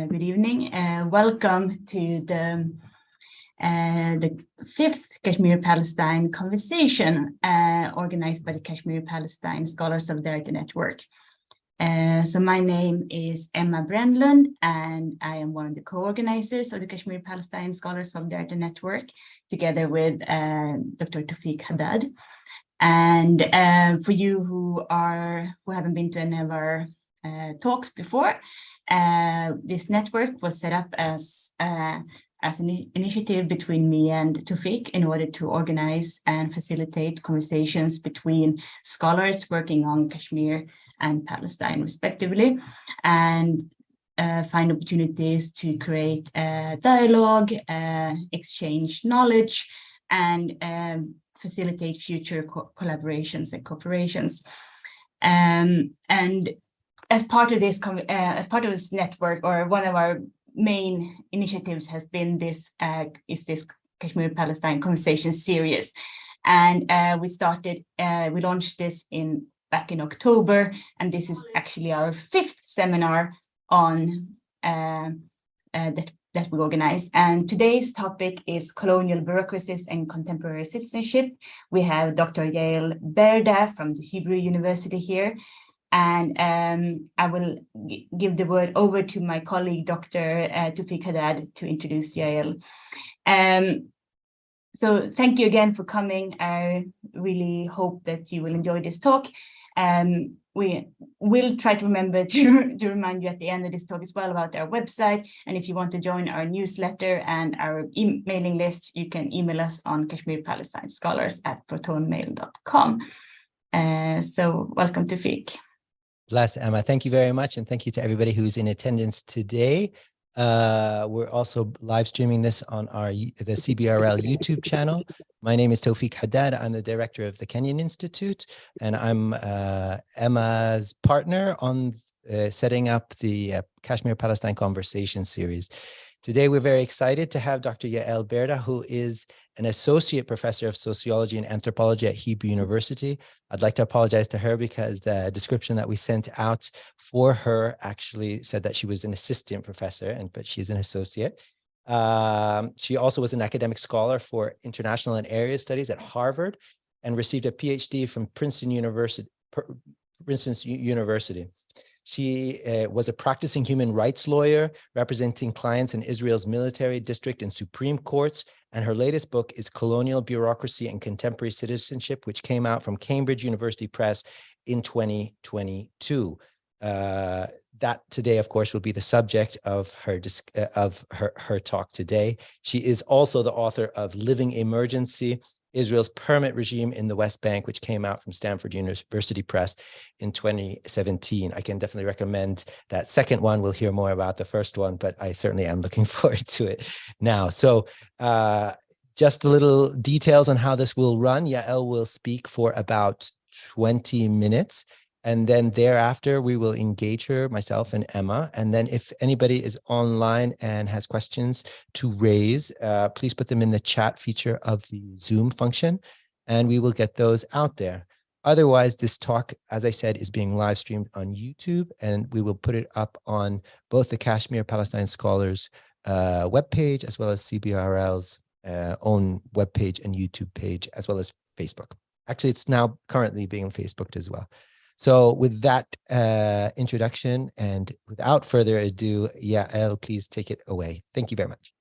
Good evening. Welcome to the fifth Kashmir-Palestine Conversation organized by the Kashmir-Palestine Scholars Solidarity Network. So my name is Emma Brännlund, and I am one of the co-organizers of the Kashmir-Palestine Scholars Solidarity Network, together with Dr. Tawfiq Haddad. And for you who haven't been to any of our talks before, this network was set up as an initiative between me and Tawfiq in order to organize and facilitate conversations between scholars working on Kashmir and Palestine, respectively, and find opportunities to create dialogue, exchange knowledge, and facilitate future collaborations and cooperations. And as part of this network, or one of our main initiatives has been this Kashmir-Palestine Conversation series, and we launched this back in October, and this is actually our fifth seminar on that we organize. And today's topic is colonial bureaucracies and contemporary citizenship. We have Dr. Yael Berda from the Hebrew University here. And I will give the word over to my colleague, Dr. Tawfiq Haddad, to introduce Yael. So thank you again for coming. I really hope that you will enjoy this talk. We will try to remember to remind you at the end of this talk as well about our website. And if you want to join our newsletter and our mailing list, you can email us on kashmirpalestinescholars@protonmail.com. So welcome, Tawfiq. Bless, Emma. Thank you very much. And thank you to everybody who's in attendance today. We're also live streaming this on the CBRL YouTube channel. My name is Tawfiq Haddad. I'm the director of the Kenyan Institute, and I'm Emma's partner on setting up the Kashmir-Palestine Conversation series. Today, we're very excited to have Dr. Yael Berda, who is an associate professor of sociology and anthropology at Hebrew University. I'd like to apologize to her because the description that we sent out for her actually said that she was an assistant professor, but she's an associate. She also was an academic scholar for international and area studies at Harvard and received a PhD from Princeton University. She was a practicing human rights lawyer representing clients in Israel's military, district, and Supreme Courts. And her latest book is Colonial Bureaucracy and Contemporary Citizenship, which came out from Cambridge University Press in 2022. That today, of course, will be the subject of her talk today. She is also the author of Living Emergency, Israel's Permit Regime in the West Bank, which came out from Stanford University Press in 2017. I can definitely recommend that second one. We'll hear more about the first one, but I certainly am looking forward to it now. So just a little details on how this will run. Yael will speak for about 20 minutes. And then thereafter, we will engage her, myself and Emma. And then if anybody is online and has questions to raise, please put them in the chat feature of the Zoom function, and we will get those out there. Otherwise, this talk, as I said, is being live streamed on YouTube, and we will put it up on both the Kashmir-Palestine Scholars webpage, as well as CBRL's own webpage and YouTube page, as well as Facebook. Actually, it's now currently being Facebooked as well. So with that introduction, and without further ado, Yael, please take it away. Thank you very much.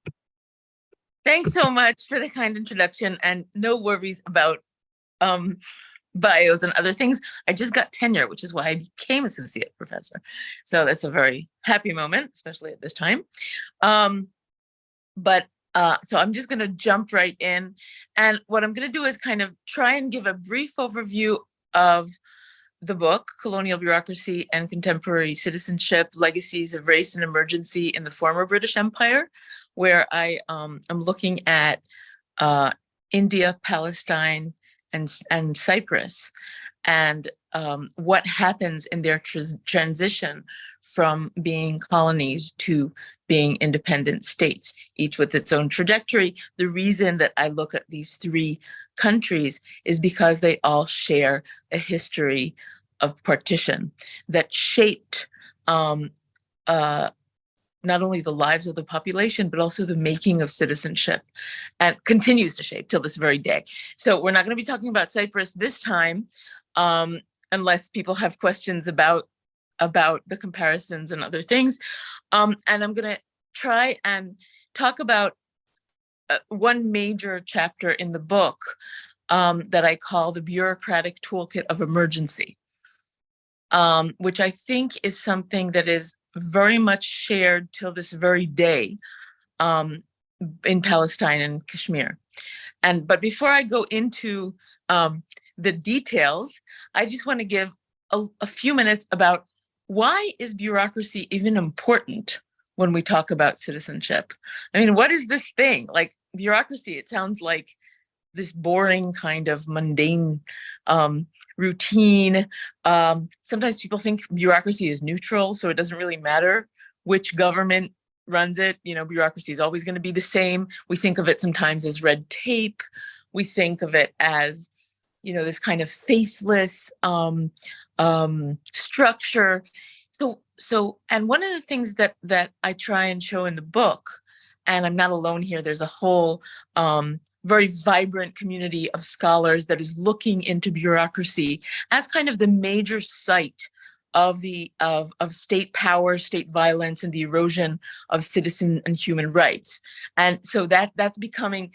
Thanks so much for the kind introduction, and no worries about bios and other things. I just got tenure, which is why I became associate professor. So that's a very happy moment, especially at this time. So I'm just going to jump right in. And what I'm going to do is kind of try and give a brief overview of the book, Colonial Bureaucracy and Contemporary Citizenship, Legacies of Race and Emergency in the Former British Empire, where I am looking at India, Palestine, and Cyprus, and what happens in their transition from being colonies to being independent states, each with its own trajectory. The reason that I look at these three countries is because they all share a history of partition that shaped not only the lives of the population, but also the making of citizenship, and continues to shape till this very day. So we're not going to be talking about Cyprus this time, unless people have questions about the comparisons and other things. And I'm going to try and talk about one major chapter in the book that I call the Bureaucratic Toolkit of Emergency, which I think is something that is very much shared till this very day in Palestine and Kashmir. But before I go into the details, I just want to give a few minutes about why is bureaucracy even important when we talk about citizenship? I mean, what is this thing? Like bureaucracy, it sounds like this boring kind of mundane routine. Sometimes people think bureaucracy is neutral, so it doesn't really matter which government runs it. You know, bureaucracy is always going to be the same. We think of it sometimes as red tape. We think of it as, you know, this kind of faceless structure. And one of the things that I try and show in the book, and I'm not alone here, there's a whole very vibrant community of scholars that is looking into bureaucracy as kind of the major site of state power, state violence, and the erosion of citizen and human rights. And so that's becoming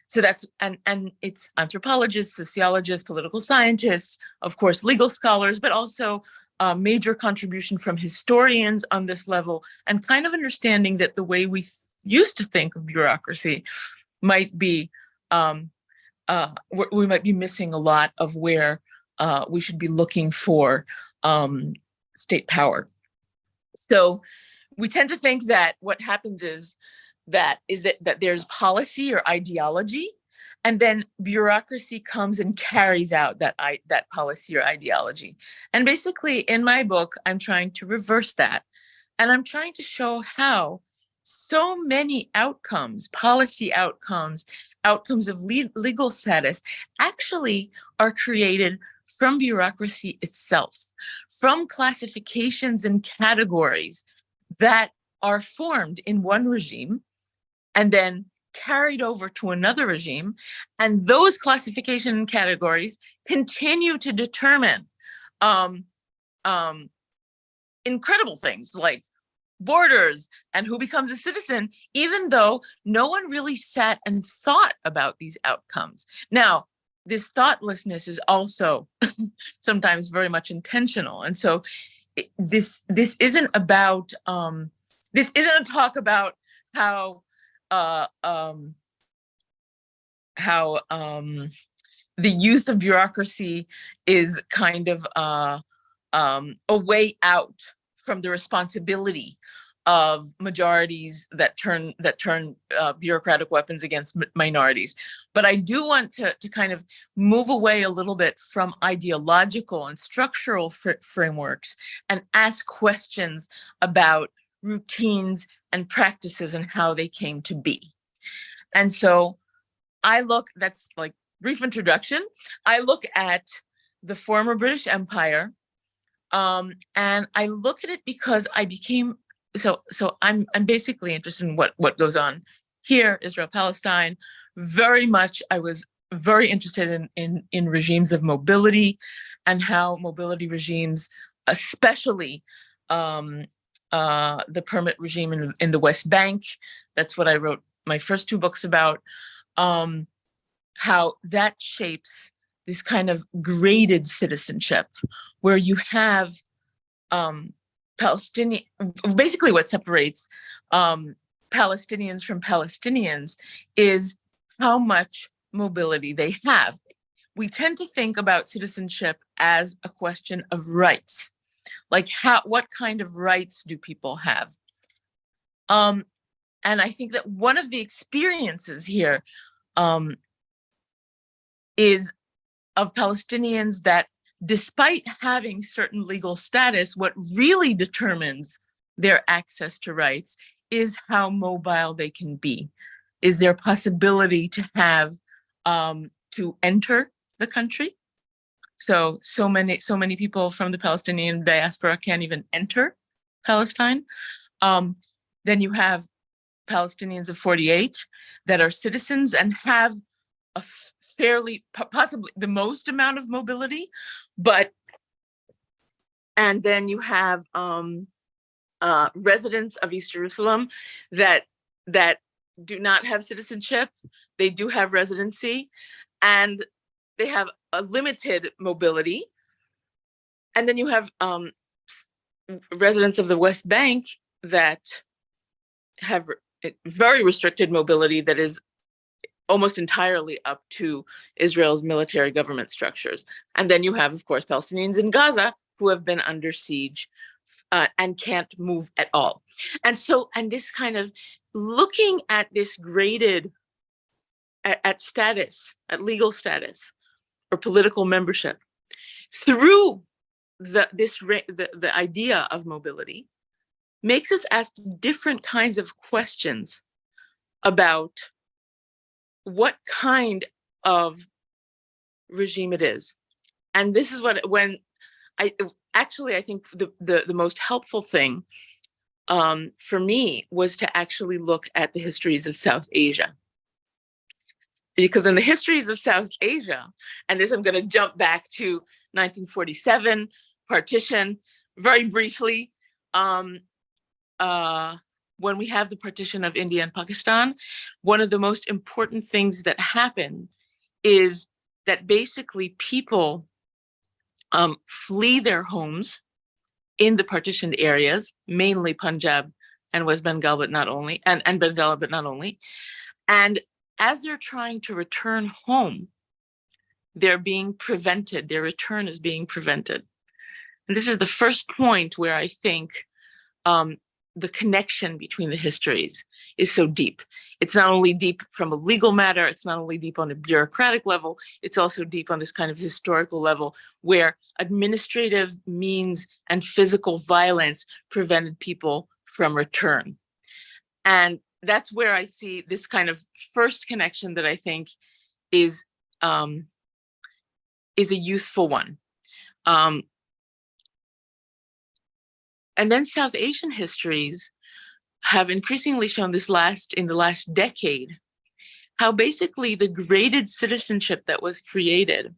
so that's and it's anthropologists, sociologists, political scientists, of course, legal scholars, but also a major contribution from historians on this level, and kind of understanding that the way we used to think of bureaucracy might be we might be missing a lot of where we should be looking for state power. So we tend to think that what happens is that there's policy or ideology, and then bureaucracy comes and carries out that policy or ideology. And basically, in my book, I'm trying to reverse that, and I'm trying to show how so many outcomes, policy outcomes, outcomes of legal status, actually are created from bureaucracy itself, from classifications and categories that are formed in one regime and then carried over to another regime. And those classification and categories continue to determine incredible things like borders and who becomes a citizen, even though no one really sat and thought about these outcomes. Now, this thoughtlessness is also sometimes very much intentional. And so this isn't about, this isn't a talk about how the use of bureaucracy is kind of a way out from the responsibility of majorities that turn bureaucratic weapons against minorities. But I do want to kind of move away a little bit from ideological and structural frameworks and ask questions about routines and practices and how they came to be. And so that's like brief introduction. I look at the former British Empire, and I look at it because I became, so I'm basically interested in what goes on here, Israel, Palestine. Very much, I was very interested in regimes of mobility and how mobility regimes, especially the permit regime in the West Bank, that's what I wrote my first two books about, how that shapes this kind of graded citizenship, where you have Palestinian, basically what separates Palestinians from Palestinians is how much mobility they have. We tend to think about citizenship as a question of rights, like what kind of rights do people have? And I think that one of the experiences here is of Palestinians that, despite having certain legal status, what really determines their access to rights is how mobile they can be, is their possibility to have to enter the country. So many people from the Palestinian diaspora can't even enter Palestine. Then you have Palestinians of 48 that are citizens and have a fairly, possibly the most amount of mobility, and then you have residents of East Jerusalem that do not have citizenship. They do have residency, and they have a limited mobility. And then you have residents of the West Bank that have very restricted mobility that is almost entirely up to Israel's military government structures. And then you have, of course, Palestinians in Gaza who have been under siege and can't move at all. And this kind of looking at this graded at status, at legal status or political membership through the idea of mobility makes us ask different kinds of questions about what kind of regime it is. And this is I think the most helpful thing for me was to actually look at the histories of South Asia. Because in the histories of South Asia, and this I'm going to jump back to 1947, partition, very briefly, when we have the partition of India and Pakistan, one of the most important things that happen is that basically people flee their homes in the partitioned areas, mainly Punjab and West Bengal, but not only, and Bengal, but not only. And as they're trying to return home, they're being prevented, their return is being prevented. And this is the first point where I think the connection between the histories is so deep. It's not only deep from a legal matter, it's not only deep on a bureaucratic level, it's also deep on this kind of historical level where administrative means and physical violence prevented people from return. And that's where I see this kind of first connection that I think is a useful one. And then South Asian histories have increasingly shown in the last decade, how basically the graded citizenship that was created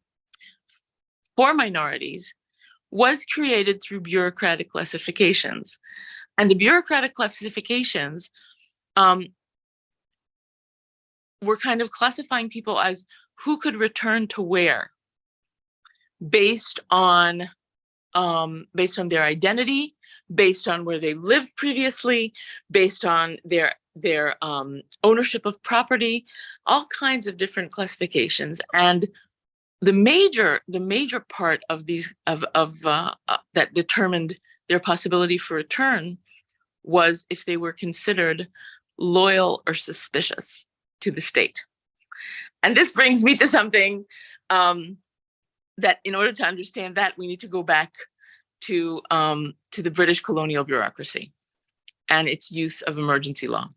for minorities was created through bureaucratic classifications. And the bureaucratic classifications were kind of classifying people as who could return to where, based on their identity, based on where they lived previously, based on their ownership of property, all kinds of different classifications. And the major part of these that determined their possibility for return was if they were considered loyal or suspicious to the state. And this brings me to something that in order to understand that, we need to go back to the British colonial bureaucracy and its use of emergency law.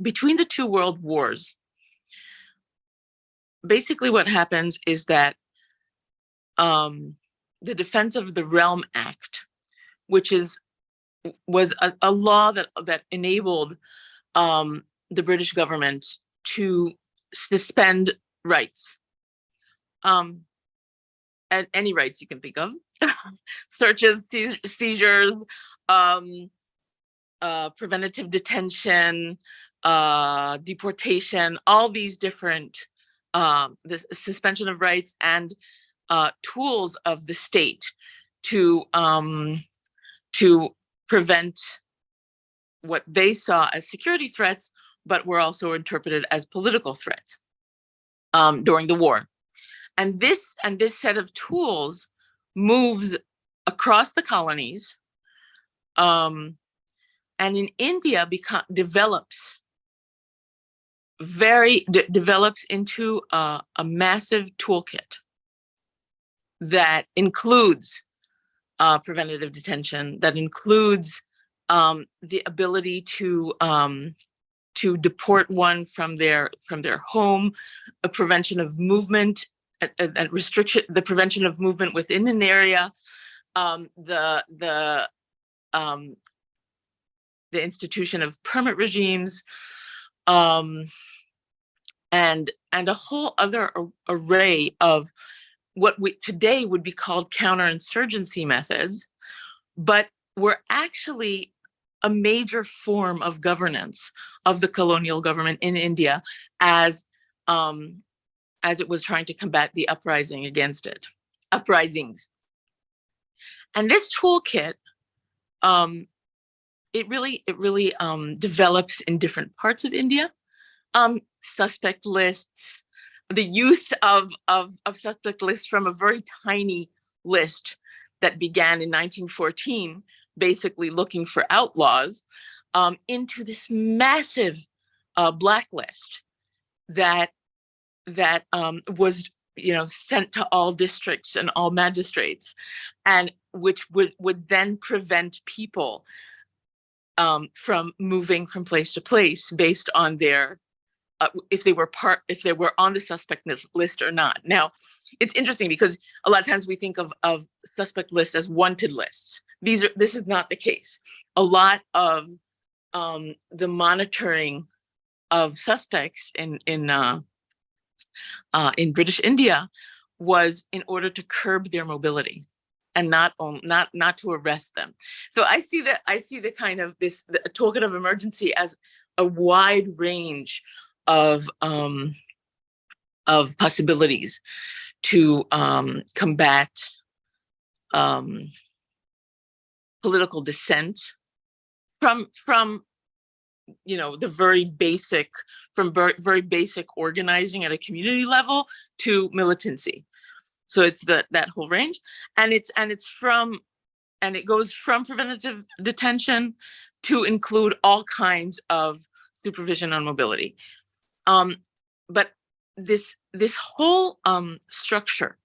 Between the two world wars, basically what happens is that the Defense of the Realm Act, which was a law that enabled the British government to suspend rights, and any rights you can think of, searches, seizures, preventative detention, deportation, all these different this suspension of rights and tools of the state to prevent what they saw as security threats, but were also interpreted as political threats during the war. And this set of tools moves across the colonies, and in India develops into a massive toolkit that includes preventative detention, that includes the ability to deport one from their home, a prevention of movement, and restriction, the prevention of movement within an area, the institution of permit regimes, and a whole other array of what we today would be called counterinsurgency methods, but were actually a major form of governance of the colonial government in India as it was trying to combat the uprisings. And this toolkit, it really develops in different parts of India. Suspect lists, the use of suspect lists from a very tiny list that began in 1914, basically looking for outlaws, into this massive blacklist that was sent to all districts and all magistrates, and which would then prevent people from moving from place to place based on their if they were on the suspect list or not. Now, it's interesting because a lot of times we think of suspect lists as wanted lists. This is not the case. A lot of the monitoring of suspects in British India was in order to curb their mobility and not to arrest them. So I see the kind of the toolkit of emergency as a wide range of possibilities to combat political dissent from the very basic organizing at a community level to militancy. So it's that whole range, and it goes from preventative detention to include all kinds of supervision on mobility. But this whole structure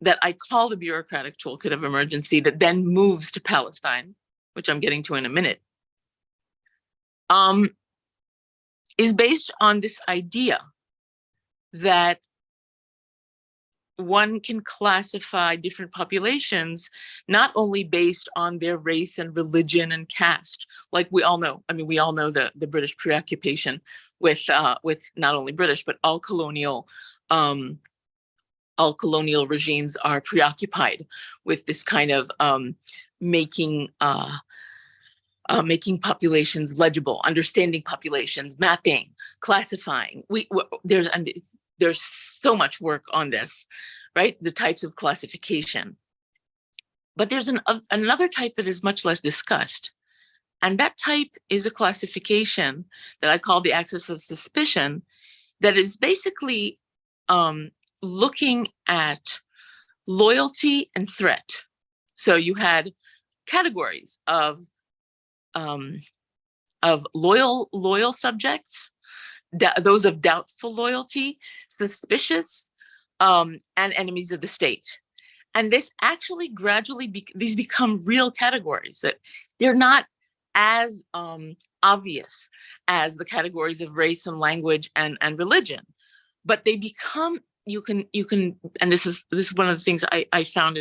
that I call the bureaucratic toolkit of emergency, that then moves to Palestine, which I'm getting to in a minute, is based on this idea that one can classify different populations not only based on their race and religion and caste, like we all know. I mean, we all know the British preoccupation with not only British but all colonial regimes are preoccupied with this kind of making populations legible, understanding populations, mapping, classifying. There's so much work on this, right? The types of classification. But there's another type that is much less discussed. And that type is a classification that I call the axis of suspicion, that is basically looking at loyalty and threat. So you had categories of loyal subjects, those of doubtful loyalty, suspicious, and enemies of the state. And this actually gradually, these become real categories, that they're not as obvious as the categories of race and language and religion, but they become, you can, and this is one of the things I found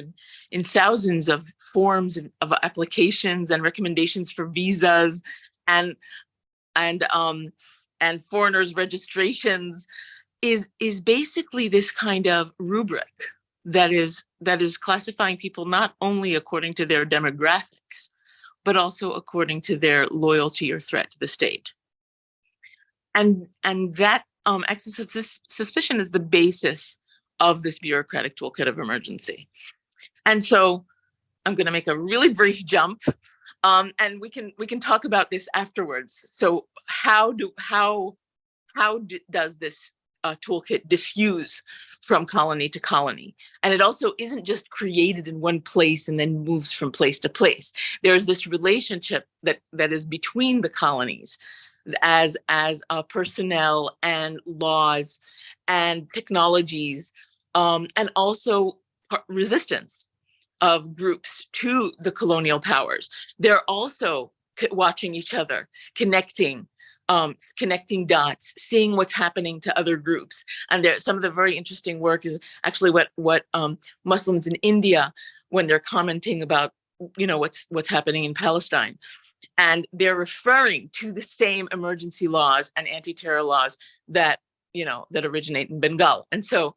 in thousands of forms of applications and recommendations for visas and foreigners' registrations, is basically this kind of rubric that is classifying people not only according to their demographics, but also according to their loyalty or threat to the state. And that axis of suspicion is the basis of this bureaucratic toolkit of emergency. And so I'm going to make a really brief jump, and we can talk about this afterwards. So how does this toolkit diffuse from colony to colony? And it also isn't just created in one place and then moves from place to place. There's this relationship that is between the colonies as personnel and laws and technologies, and also resistance of groups to the colonial powers. They're also watching each other, connecting dots, seeing what's happening to other groups. And some of the very interesting work is actually what Muslims in India when they're commenting about, what's happening in Palestine. And they're referring to the same emergency laws and anti-terror laws that, that originate in Bengal. And so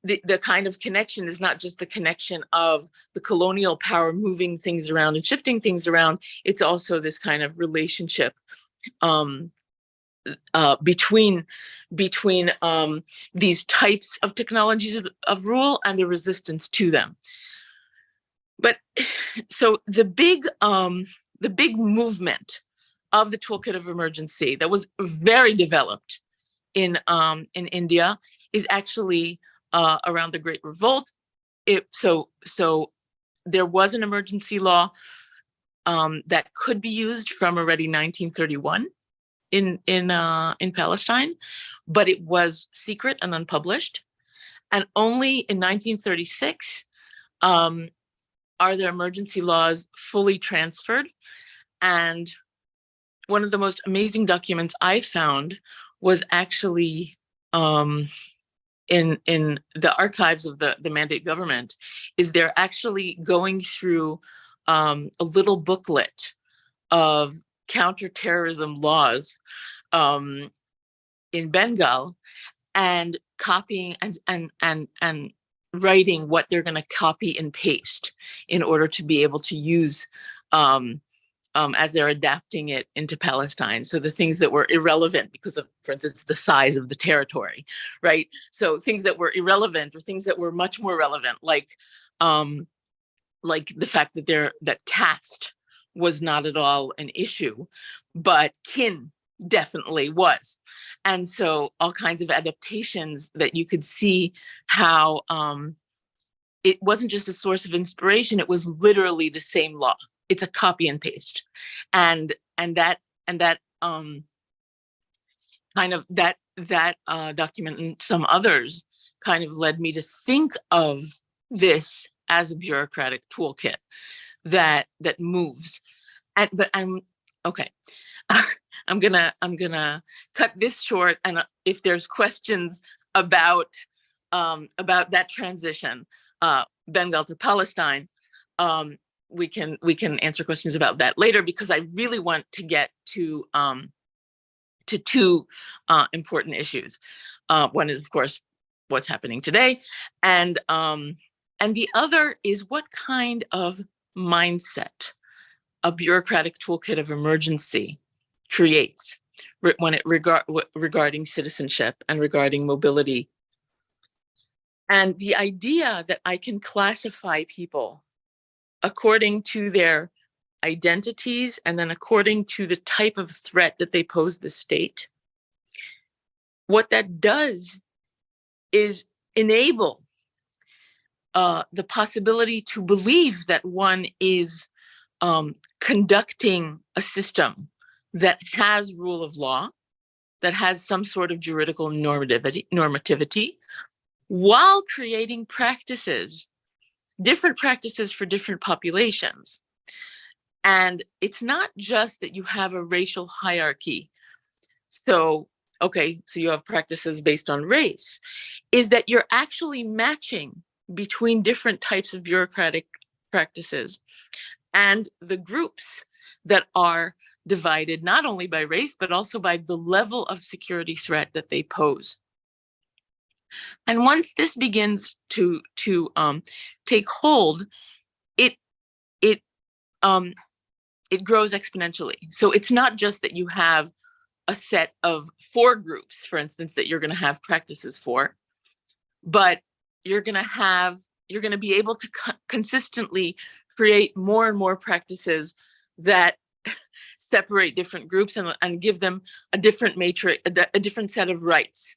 the kind of connection is not just the connection of the colonial power moving things around and shifting things around. It's also this kind of relationship between these types of technologies of rule and the resistance to them. But so the big movement of the toolkit of emergency that was very developed in India is actually around the Great Revolt. So there was an emergency law that could be used from already 1931 in Palestine, but it was secret and unpublished. And only in 1936 are the emergency laws fully transferred. And one of the most amazing documents I found was actually in the archives of the Mandate government, is they're actually going through a little booklet of counterterrorism laws in Bengal, and copying and writing what they're going to copy and paste in order to be able to use as they're adapting it into Palestine. So the things that were irrelevant because of, for instance, the size of the territory, right? So things that were irrelevant or things that were much more relevant, like the fact that caste was not at all an issue, but kin definitely was. And so all kinds of adaptations that you could see how it wasn't just a source of inspiration, it was literally the same law. It's a copy and paste. And that document and some others kind of led me to think of this as a bureaucratic toolkit that moves. But I'm okay. I'm gonna cut this short, and if there's questions about that transition, Bengal to Palestine, we can answer questions about that later, because I really want to get to two important issues. One is, of course, what's happening today, and the other is what kind of mindset a bureaucratic toolkit of emergency creates when it regarding citizenship and regarding mobility. And the idea that I can classify people according to their identities and then according to the type of threat that they pose the state, what that does is enable the possibility to believe that one is conducting a system that has rule of law, that has some sort of juridical normativity, while creating practices, different practices for different populations. And it's not just that you have a racial hierarchy. So you have practices based on race, is that you're actually matching between different types of bureaucratic practices and the groups that are divided not only by race, but also by the level of security threat that they pose. And once this begins to take hold, it grows exponentially. So it's not just that you have a set of 4 groups, for instance, that you're going to have practices for, but you're going to be able to consistently create more and more practices that separate different groups and give them a different matrix, a different set of rights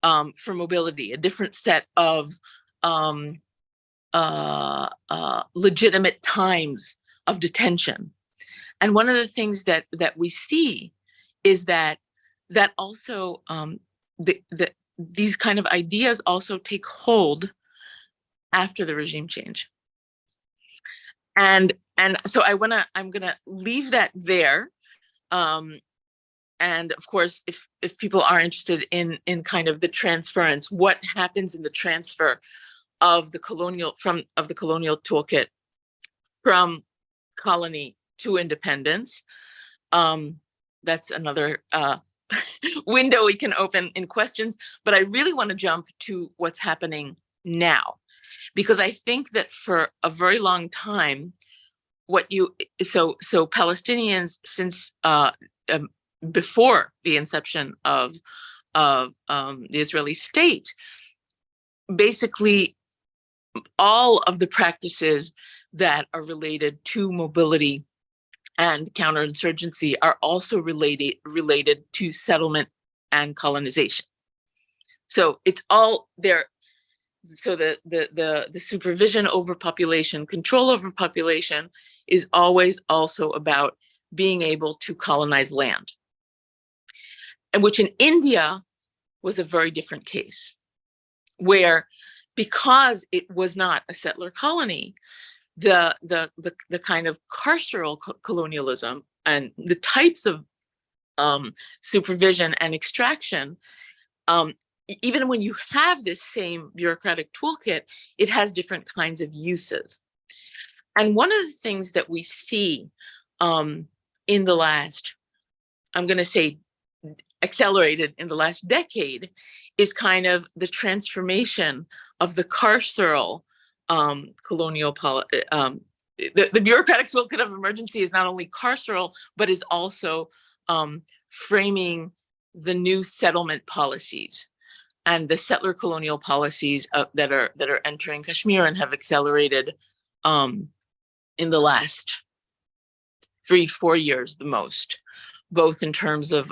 for mobility, a different set of legitimate times of detention. And one of the things that we see is that also these kind of ideas also take hold after the regime change. And so I'm gonna leave that there. And of course, if people are interested in kind of the transference, what happens in the transfer of the colonial toolkit from colony to independence. That's another window we can open in questions, but I really want to jump to what's happening now, because I think that for a very long time, so Palestinians, since before the inception of the Israeli state, basically all of the practices that are related to mobility and counterinsurgency are also related to settlement and colonization. So it's all there. So the supervision over population, control over population, is always also about being able to colonize land, and which in India was a very different case, where because it was not a settler colony, the kind of carceral colonialism and the types of supervision and extraction, even when you have this same bureaucratic toolkit, it has different kinds of uses. And one of the things that we see in the last, I'm going to say accelerated in the last decade, is kind of the transformation of the carceral colonial the bureaucratic toolkit of emergency is not only carceral, but is also framing the new settlement policies and the settler colonial policies that are entering Kashmir and have accelerated in the last 3-4 years the most, both in terms of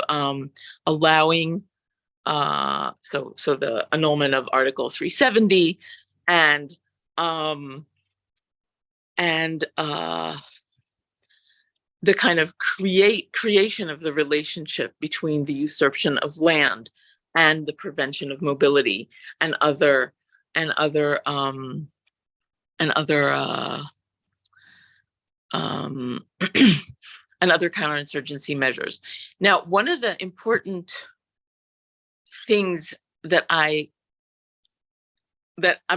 allowing so the annulment of Article 370 and the kind of creation of the relationship between the usurpation of land and the prevention of mobility and other counterinsurgency measures. Now, one of the important things that I'm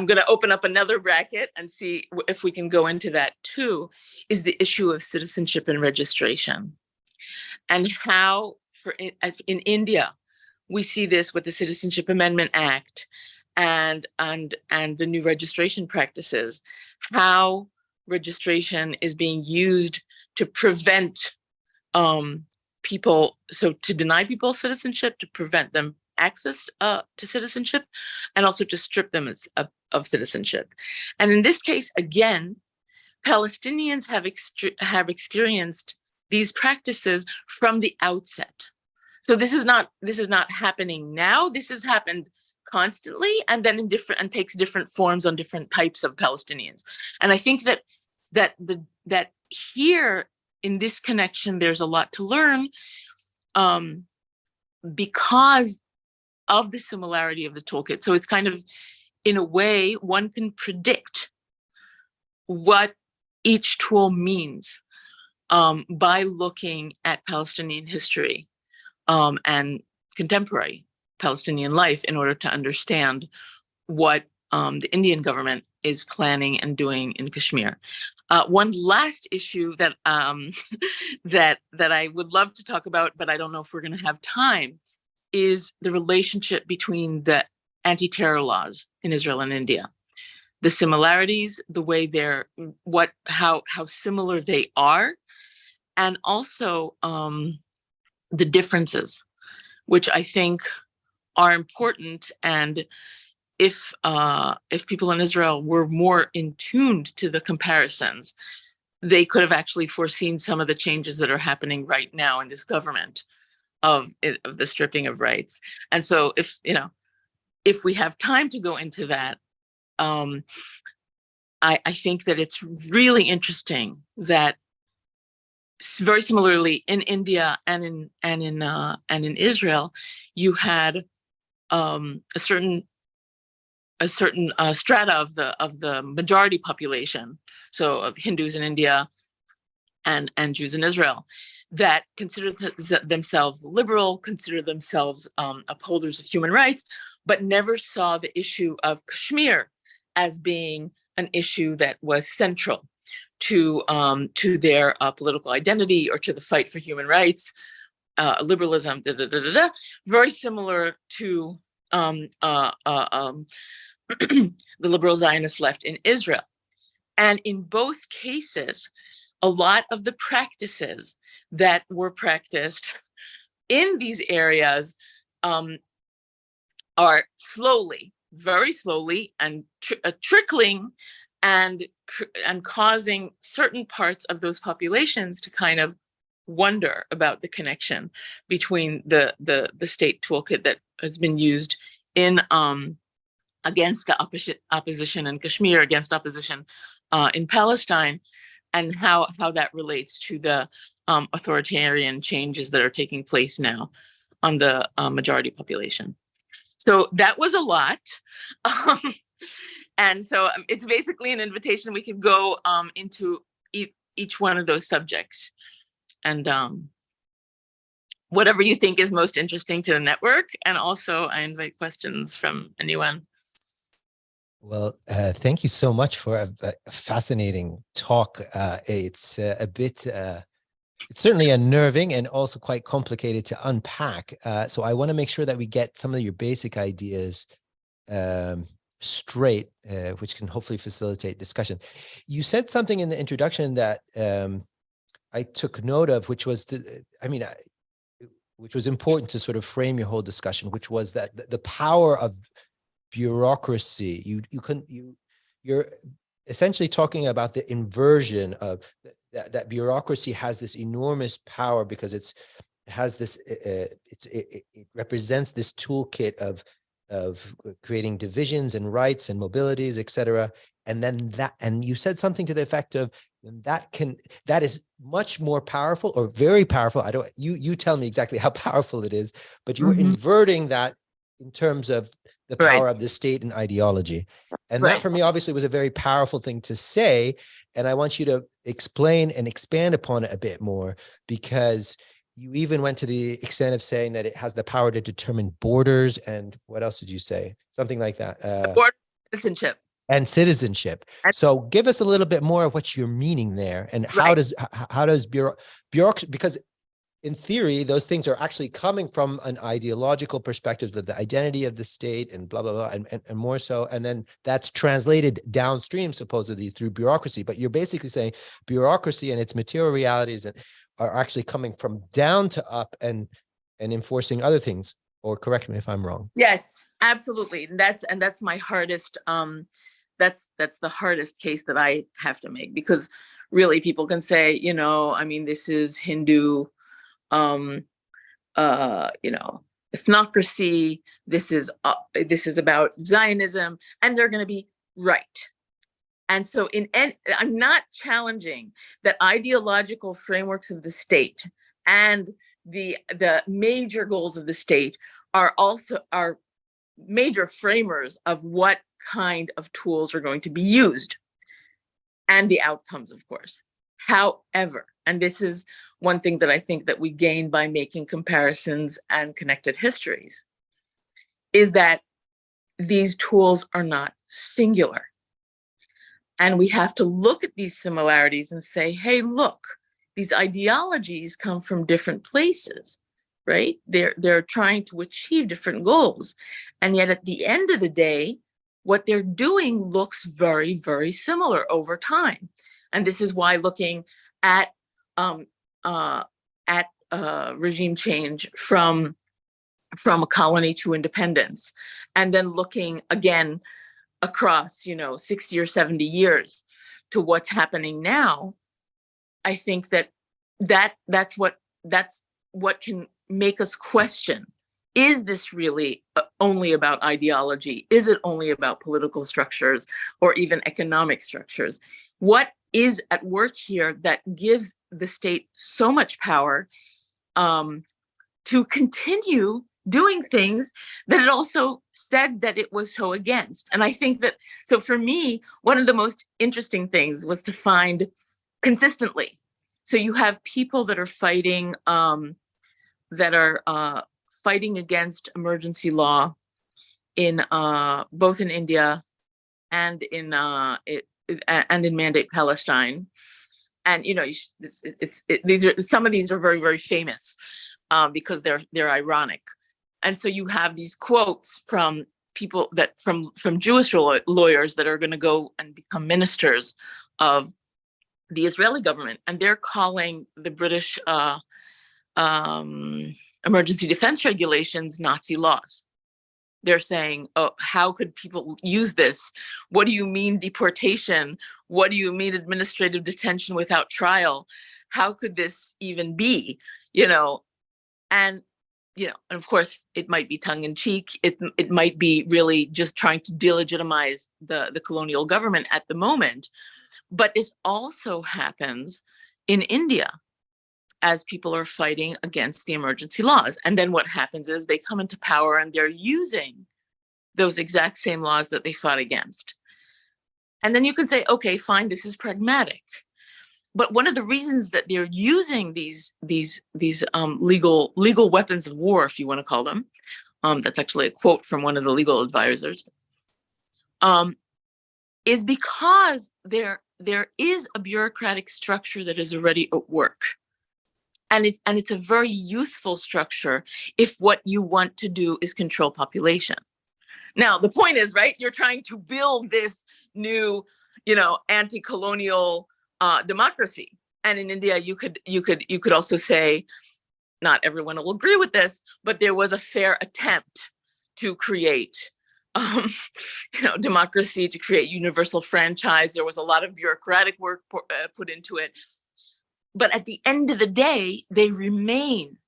going to open up another bracket and see if we can go into that too, is the issue of citizenship and registration, and how in India we see this with the Citizenship Amendment Act and the new registration practices, how registration is being used to prevent people, so to deny people citizenship, to prevent them access to citizenship, and also to strip them of citizenship. And in this case, again, Palestinians have experienced these practices from the outset. So this is not happening now. This has happened constantly, and then takes different forms on different types of Palestinians. And I think that here in this connection, there's a lot to learn, because of the similarity of the toolkit. So it's kind of, in a way, one can predict what each tool means by looking at Palestinian history and contemporary Palestinian life in order to understand what the Indian government is planning and doing in Kashmir. One last issue that that I would love to talk about, but I don't know if we're going to have time, is the relationship between the anti-terror laws in Israel and India. The similarities, the way how similar they are, and also the differences, which I think are important. And if people in Israel were more in tuned to the comparisons, they could have actually foreseen some of the changes that are happening right now in this government of the stripping of rights. And so if we have time to go into that, I think that it's really interesting that very similarly in India and in Israel, you had a certain strata of the majority population, so of Hindus in India and Jews in Israel, that consider themselves liberal, consider themselves upholders of human rights, but never saw the issue of Kashmir as being an issue that was central to their political identity or to the fight for human rights, liberalism, very similar to the liberal Zionist left in Israel. And in both cases, a lot of the practices that were practiced in these areas are slowly, very slowly, and trickling and causing certain parts of those populations to kind of wonder about the connection between the state toolkit that has been used in against opposition in Kashmir, against opposition in Palestine, and how that relates to the authoritarian changes that are taking place now on the majority population. So that was a lot. And so it's basically an invitation. We could go into each one of those subjects. And whatever you think is most interesting to the network. And also I invite questions from anyone. Well, thank you so much for a fascinating talk. It's a bit, it's certainly unnerving and also quite complicated to unpack. So I want to make sure that we get some of your basic ideas straight, which can hopefully facilitate discussion. You said something in the introduction that I took note of, which was, which was important to sort of frame your whole discussion, which was that the power of bureaucracy. You're essentially talking about the inversion of that bureaucracy has this enormous power because it represents this toolkit of creating divisions and rights and mobilities, et cetera. And then and you said something to the effect of that is much more powerful or very powerful. You tell me exactly how powerful it is, but you were inverting that in terms of the power of the state and ideology. And that for me, obviously, was a very powerful thing to say. And I want you to explain and expand upon it a bit more, because you even went to the extent of saying that it has the power to determine borders. And what else did you say? Something like that. Citizenship. And citizenship. So give us a little bit more of what you're meaning there, and how does bureaucracy, because in theory, those things are actually coming from an ideological perspective of the identity of the state and blah, blah, blah, and more so. And then that's translated downstream, supposedly, through bureaucracy. But you're basically saying bureaucracy and its material realities are actually coming from down to up and enforcing other things. Or correct me if I'm wrong. Yes, absolutely. And that's my hardest, that's the hardest case that I have to make, because really people can say, this is Hindu, ethnocracy, this is about Zionism, and they're going to be right. And so I'm not challenging that ideological frameworks of the state and the major goals of the state are major framers of what kind of tools are going to be used and the outcomes, of course. However, and this is one thing that I think that we gain by making comparisons and connected histories, is that these tools are not singular. And we have to look at these similarities and say, hey, look, these ideologies come from different places, right? They're trying to achieve different goals. And yet at the end of the day, what they're doing looks very, very similar over time. And this is why looking at regime change from a colony to independence, and then looking again across 60 or 70 years to what's happening now, I think that's what can make us question, is this really only about ideology? Is it only about political structures or even economic structures? What is at work here that gives the state so much power to continue doing things that it also said that it was so against? And I think that, so for me, one of the most interesting things was to find consistently. So you have people that are fighting, fighting against emergency law in both in India and in Mandate Palestine. And some of these are very, very famous because they're ironic. And so you have these quotes from people from Jewish lawyers that are going to go and become ministers of the Israeli government, and they're calling the British emergency defense regulations Nazi laws. They're saying, oh, how could people use this? What do you mean deportation? What do you mean administrative detention without trial? How could this even be? And of course, it might be tongue in cheek. It might be really just trying to delegitimize the colonial government at the moment. But this also happens in India as people are fighting against the emergency laws. And then what happens is they come into power and they're using those exact same laws that they fought against. And then you could say, okay, fine, this is pragmatic. But one of the reasons that they're using these legal weapons of war, if you want to call them, that's actually a quote from one of the legal advisors, is because there is a bureaucratic structure that is already at work. And it's a very useful structure if what you want to do is control population. Now, the point is, right, you're trying to build this new, anti-colonial democracy. And in India, you could also say, not everyone will agree with this, but there was a fair attempt to create democracy, to create universal franchise. There was a lot of bureaucratic work put into it. But at the end of the day, they remain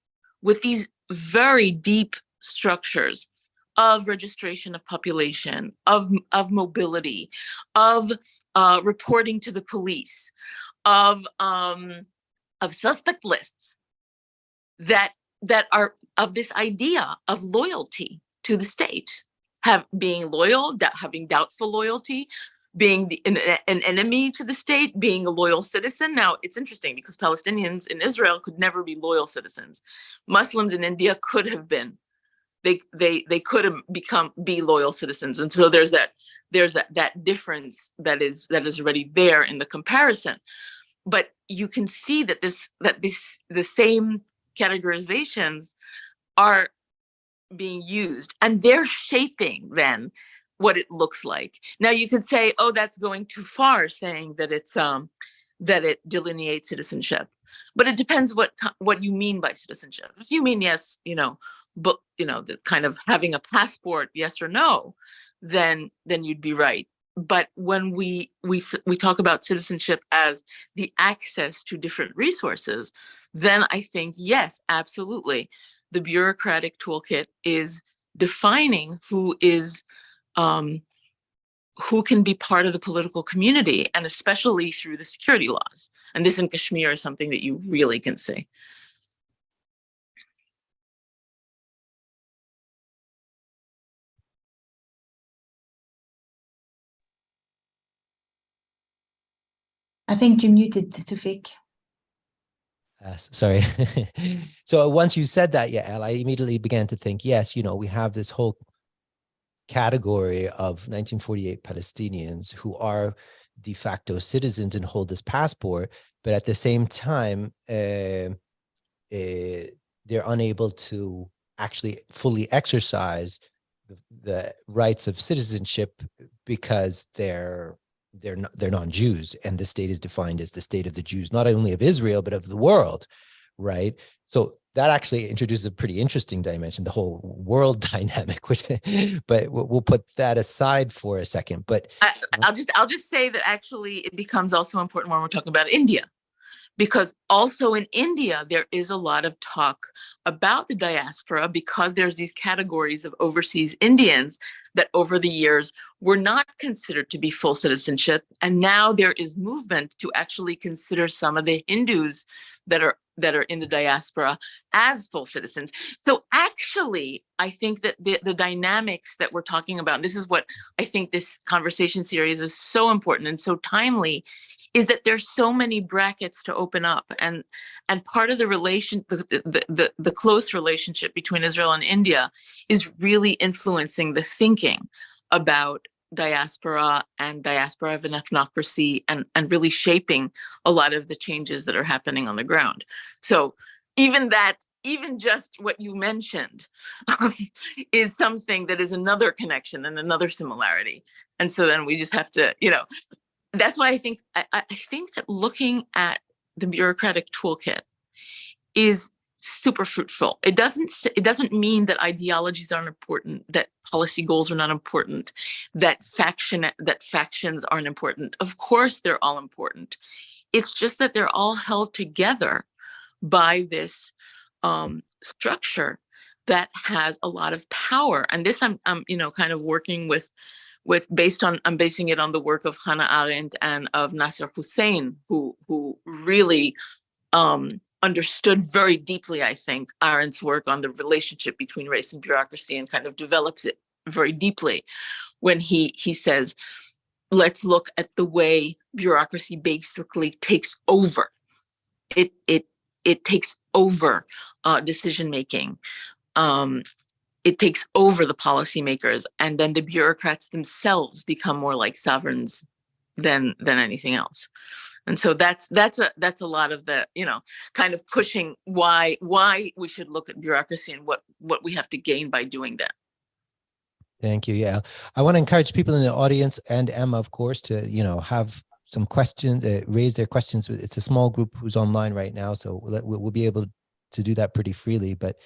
with these very deep structures of registration of population, of mobility, of reporting to the police, of suspect lists that are of this idea of loyalty to the state, being loyal, having doubtful loyalty, being an enemy to the state, being a loyal citizen. Now, it's interesting because Palestinians in Israel could never be loyal citizens. Muslims in India could have been. They could have be loyal citizens. And so there's that difference that is already there in the comparison. But you can see that the same categorizations are being used, and they're shaping then what it looks like. Now you could say, oh, that's going too far, saying that that it delineates citizenship. But it depends what you mean by citizenship. If you mean yes, but the kind of having a passport, yes or no, then you'd be right. But when we talk about citizenship as the access to different resources, then I think yes, absolutely, the bureaucratic toolkit is defining who can be part of the political community, and especially through the security laws. And this in Kashmir is something that you really can see. I think you're muted, Tufik. Sorry. So once you said that, Yael, I immediately began to think, yes, we have this whole category of 1948 Palestinians who are de facto citizens and hold this passport, but at the same time, they're unable to actually fully exercise the rights of citizenship because they're non-Jews, and the state is defined as the state of the Jews, not only of Israel, but of the world, right? So that actually introduces a pretty interesting dimension, the whole world dynamic, but we'll put that aside for a second. But I'll just say that actually it becomes also important when we're talking about India, because also in India, there is a lot of talk about the diaspora, because there's these categories of overseas Indians that over the years were not considered to be full citizenship. And now there is movement to actually consider some of the Hindus that are in the diaspora as full citizens. So actually, I think that the dynamics that we're talking about, and this is what I think this conversation series is so important and so timely, is that there's so many brackets to open up, and part of the the close relationship between Israel and India is really influencing the thinking about diaspora and diaspora of an ethnocracy, and really shaping a lot of the changes that are happening on the ground. So even just what you mentioned is something that is another connection and another similarity. And so then we just have to, that's why I think that looking at the bureaucratic toolkit is super fruitful. It doesn't mean that ideologies aren't important, that policy goals are not important, that factions aren't important. Of course, they're all important. It's just that they're all held together by this structure that has a lot of power. And this I'm kind of working with I'm basing it on the work of Hannah Arendt and of Nasser Hussein, who really understood very deeply, I think, Arendt's work on the relationship between race and bureaucracy, and kind of develops it very deeply when he says, let's look at the way bureaucracy basically takes over. It takes over decision making. It takes over the policymakers, and then the bureaucrats themselves become more like sovereigns than anything else. And so that's a lot of the, kind of pushing why we should look at bureaucracy and what we have to gain by doing that. Thank you. Yeah, I want to encourage people in the audience and Emma, of course, to have some questions, raise their questions. It's a small group who's online right now, so we'll be able to do that pretty freely. But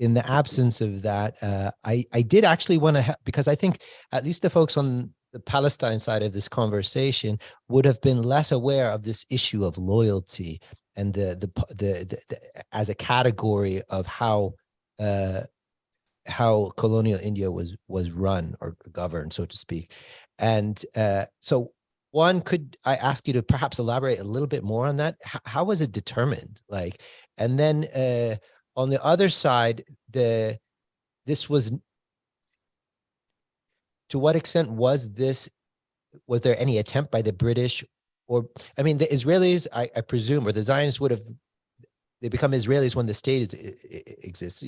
in the absence of that, I did actually want to, because I think at least the folks on the Palestine side of this conversation would have been less aware of this issue of loyalty and the as a category of how colonial India was run or governed, so to speak. And so one, could I ask you to perhaps elaborate a little bit more on that? How was it determined? And then on the other side, this was, to what extent was there any attempt by the British, or, I mean, the Israelis, I presume, or the Zionists they become Israelis when the state exists,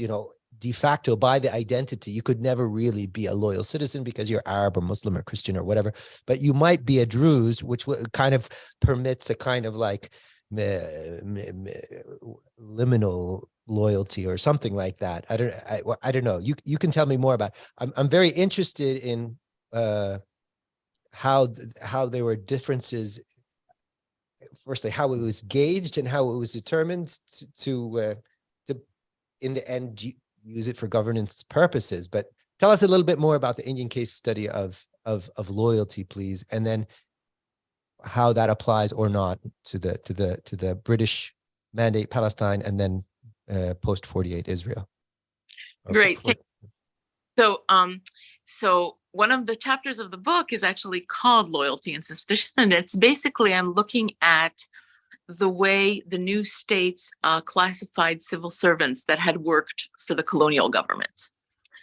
de facto by the identity. You could never really be a loyal citizen because you're Arab or Muslim or Christian or whatever, but you might be a Druze, which kind of permits a kind of like liminal loyalty or something like that. I don't know. You can tell me more about. I'm very interested in how there were differences. Firstly, how it was gauged and how it was determined to in the end use it for governance purposes. But tell us a little bit more about the Indian case study of loyalty, please, and then how that applies or not to the British mandate Palestine, and then post 48 Israel. Great. So one of the chapters of the book is actually called Loyalty and Suspicion. And it's basically, I'm looking at the way the new states classified civil servants that had worked for the colonial government.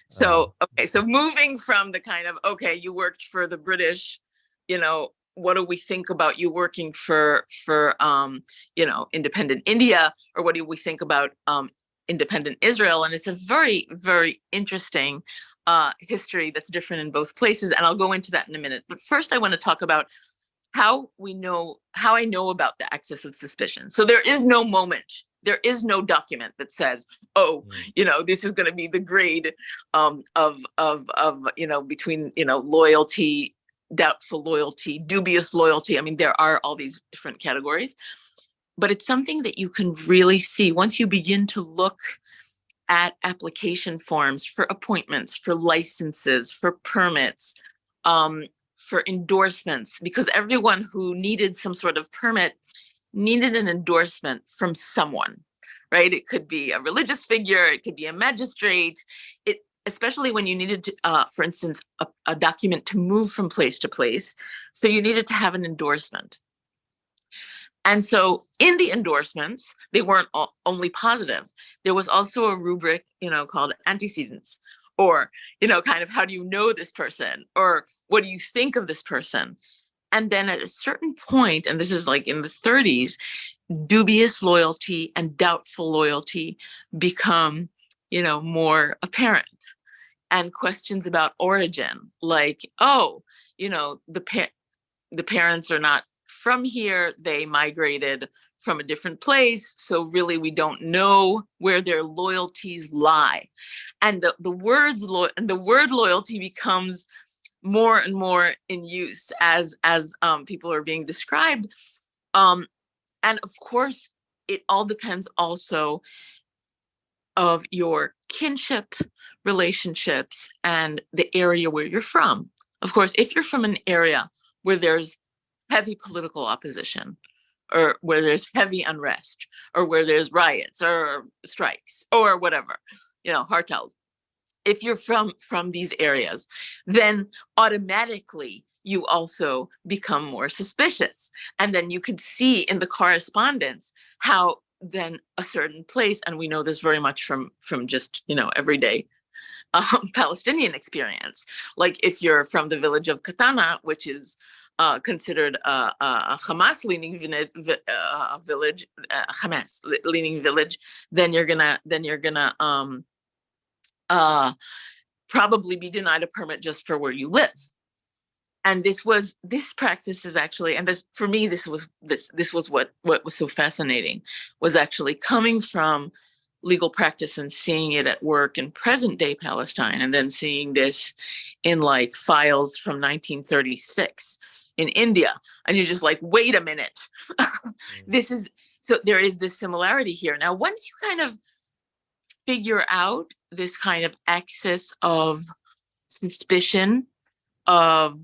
So, so moving from the kind of, okay, you worked for the British, what do we think about you working for independent India, or what do we think about independent Israel? And it's a very, very interesting history that's different in both places. And I'll go into that in a minute. But first, I want to talk about how I know about the axis of suspicion. So there is no moment, there is no document that says, this is going to be the grade of between, loyalty, doubtful loyalty, dubious loyalty. I mean, there are all these different categories, but it's something that you can really see once you begin to look at application forms for appointments, for licenses, for permits, for endorsements, because everyone who needed some sort of permit needed an endorsement from someone, right? It could be a religious figure, it could be a magistrate, especially when you needed to, for instance, a document to move from place to place. So you needed to have an endorsement. And so in the endorsements, they weren't only positive. There was also a rubric, called antecedents, or, kind of, how do you know this person? Or what do you think of this person? And then at a certain point, and this is like in the 30s, dubious loyalty and doubtful loyalty become, more apparent. And questions about origin, like, the parents are not from here, they migrated from a different place, so really we don't know where their loyalties lie. And the word loyalty becomes more and more in use as people are being described. And of course, it all depends also of your kinship relationships and the area where you're from. Of course, if you're from an area where there's heavy political opposition, or where there's heavy unrest, or where there's riots or strikes or whatever, cartels, if you're from these areas, then automatically you also become more suspicious. And then you could see in the correspondence how then a certain place, and we know this very much from just, everyday Palestinian experience. Like if you're from the village of Katana, which is considered a Hamas-leaning village, Hamas-leaning village, then you're gonna probably be denied a permit just for where you live. And this practice is actually, and this for me, this was what was so fascinating, was actually coming from legal practice and seeing it at work in present day Palestine, and then seeing this in like files from 1936 in India. And you're just like, wait a minute. So there is this similarity here. Now, once you kind of figure out this kind of axis of suspicion of,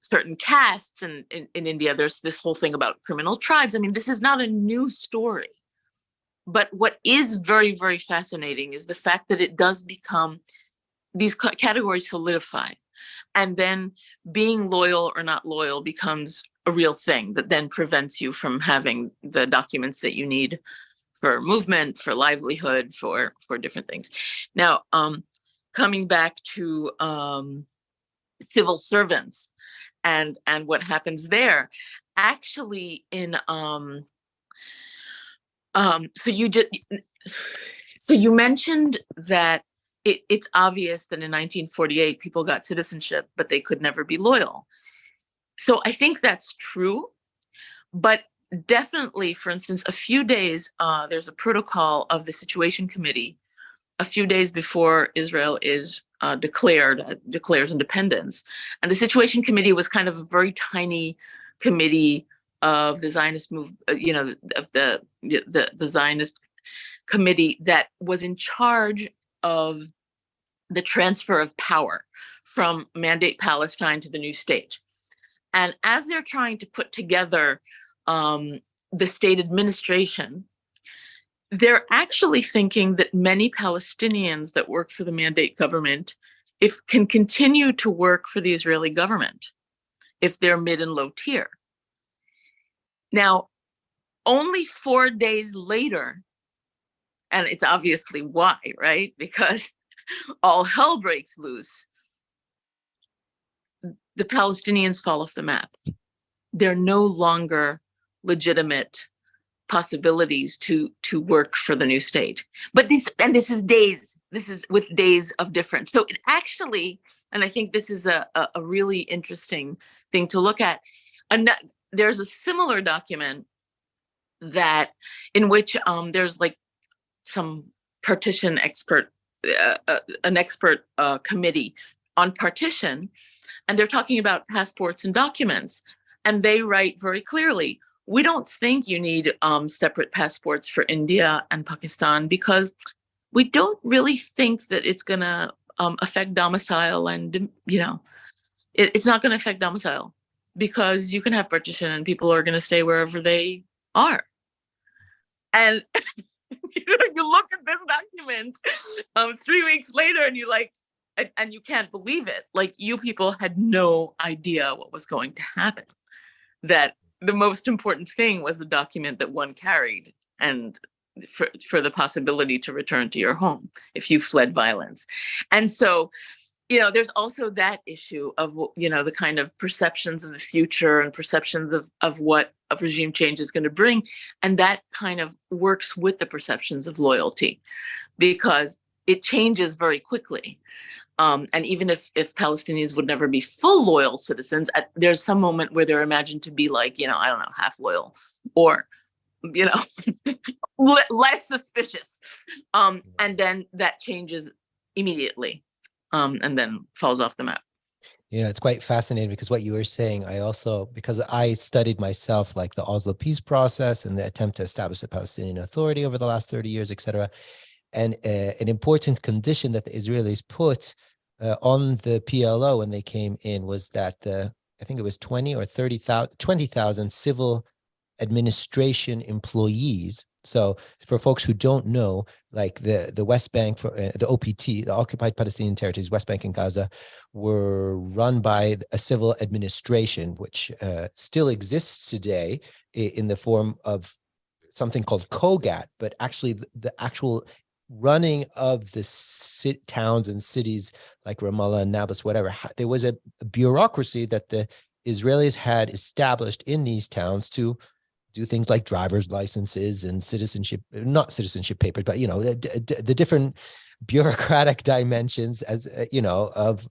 certain castes, and in India, there's this whole thing about criminal tribes. I mean, this is not a new story. But what is very, very fascinating is the fact that it does become, these categories solidify. And then being loyal or not loyal becomes a real thing that then prevents you from having the documents that you need for movement, for livelihood, for different things. Now, coming back to civil servants and what happens there, actually in so you mentioned that it's obvious that in 1948 people got citizenship, but they could never be loyal. So I think that's true, but definitely, for instance, a few days, there's a protocol of the Situation Committee a few days before Israel is declares independence. And the Situation Committee was kind of a very tiny committee of the Zionist of the Zionist committee that was in charge of the transfer of power from Mandate Palestine to the new state. And as they're trying to put together the state administration, they're actually thinking that many Palestinians that work for the Mandate government can continue to work for the Israeli government if they're mid and low tier. Now, only 4 days later, and it's obviously why, right? Because all hell breaks loose. The Palestinians fall off the map. They're no longer legitimate possibilities to work for the new state. But this is with days of difference. So it actually, and I think this is a really interesting thing to look at. There's a similar document that in which there's like some partition expert, an expert committee on partition, and they're talking about passports and documents. And they write very clearly, we don't think you need separate passports for India and Pakistan because we don't really think that it's going to affect domicile. And, it's not going to affect domicile because you can have partition and people are going to stay wherever they are. And you look at this document 3 weeks later and you like, and you can't believe it. Like, you people had no idea what was going to happen. That the most important thing was the document that one carried, and for the possibility to return to your home if you fled violence. And so, there's also that issue of, the kind of perceptions of the future and perceptions of what a regime change is going to bring. And that kind of works with the perceptions of loyalty because it changes very quickly. And even if Palestinians would never be full loyal citizens, there's some moment where they're imagined to be like, I don't know, half loyal, or less suspicious. And then that changes immediately, and then falls off the map. It's quite fascinating because what you were saying, because I studied myself like the Oslo peace process and the attempt to establish a Palestinian Authority over the last 30 years, et cetera. And an important condition that the Israelis put on the PLO when they came in was that I think it was 20,000 civil administration employees. So for folks who don't know, like the West Bank, for the OPT, the Occupied Palestinian Territories, West Bank and Gaza, were run by a civil administration, which still exists today in the form of something called COGAT, but actually the actual running of the towns and cities like Ramallah and Nablus, whatever, there was a bureaucracy that the Israelis had established in these towns to do things like driver's licenses and not citizenship papers, but the different bureaucratic dimensions as of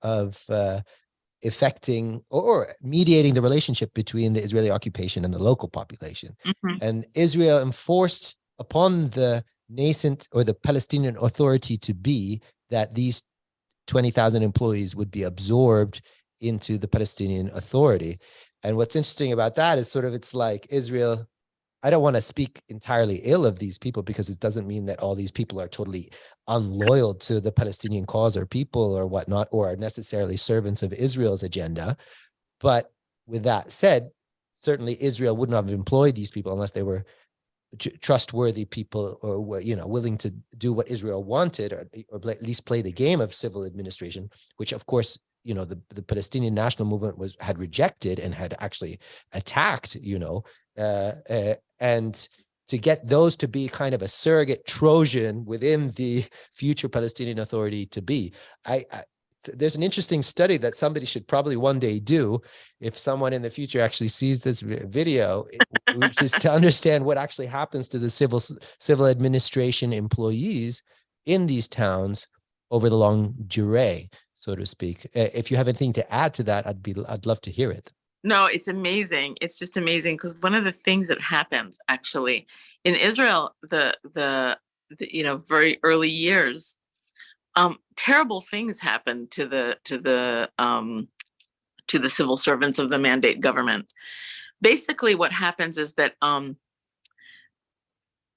affecting or mediating the relationship between the Israeli occupation and the local population. Mm-hmm. And Israel enforced upon the nascent or the Palestinian Authority to be that these 20,000 employees would be absorbed into the Palestinian Authority. And what's interesting about that is it's like Israel, I don't want to speak entirely ill of these people because it doesn't mean that all these people are totally unloyal to the Palestinian cause or people or whatnot, or are necessarily servants of Israel's agenda. But with that said, certainly Israel wouldn't have employed these people unless they were trustworthy people or were, willing to do what Israel wanted, or at least play the game of civil administration, which of course, the Palestinian national movement had rejected and had actually attacked, and to get those to be kind of a surrogate Trojan within the future Palestinian Authority to be. There's an interesting study that somebody should probably one day do if someone in the future actually sees this video, which is to understand what actually happens to the civil administration employees in these towns over the long durée, so to speak. If you have anything to add to that, I'd love to hear it. No, it's amazing. It's just amazing because one of the things that happens actually in Israel, the very early years, terrible things happen to the civil servants of the mandate government. Basically, what happens is that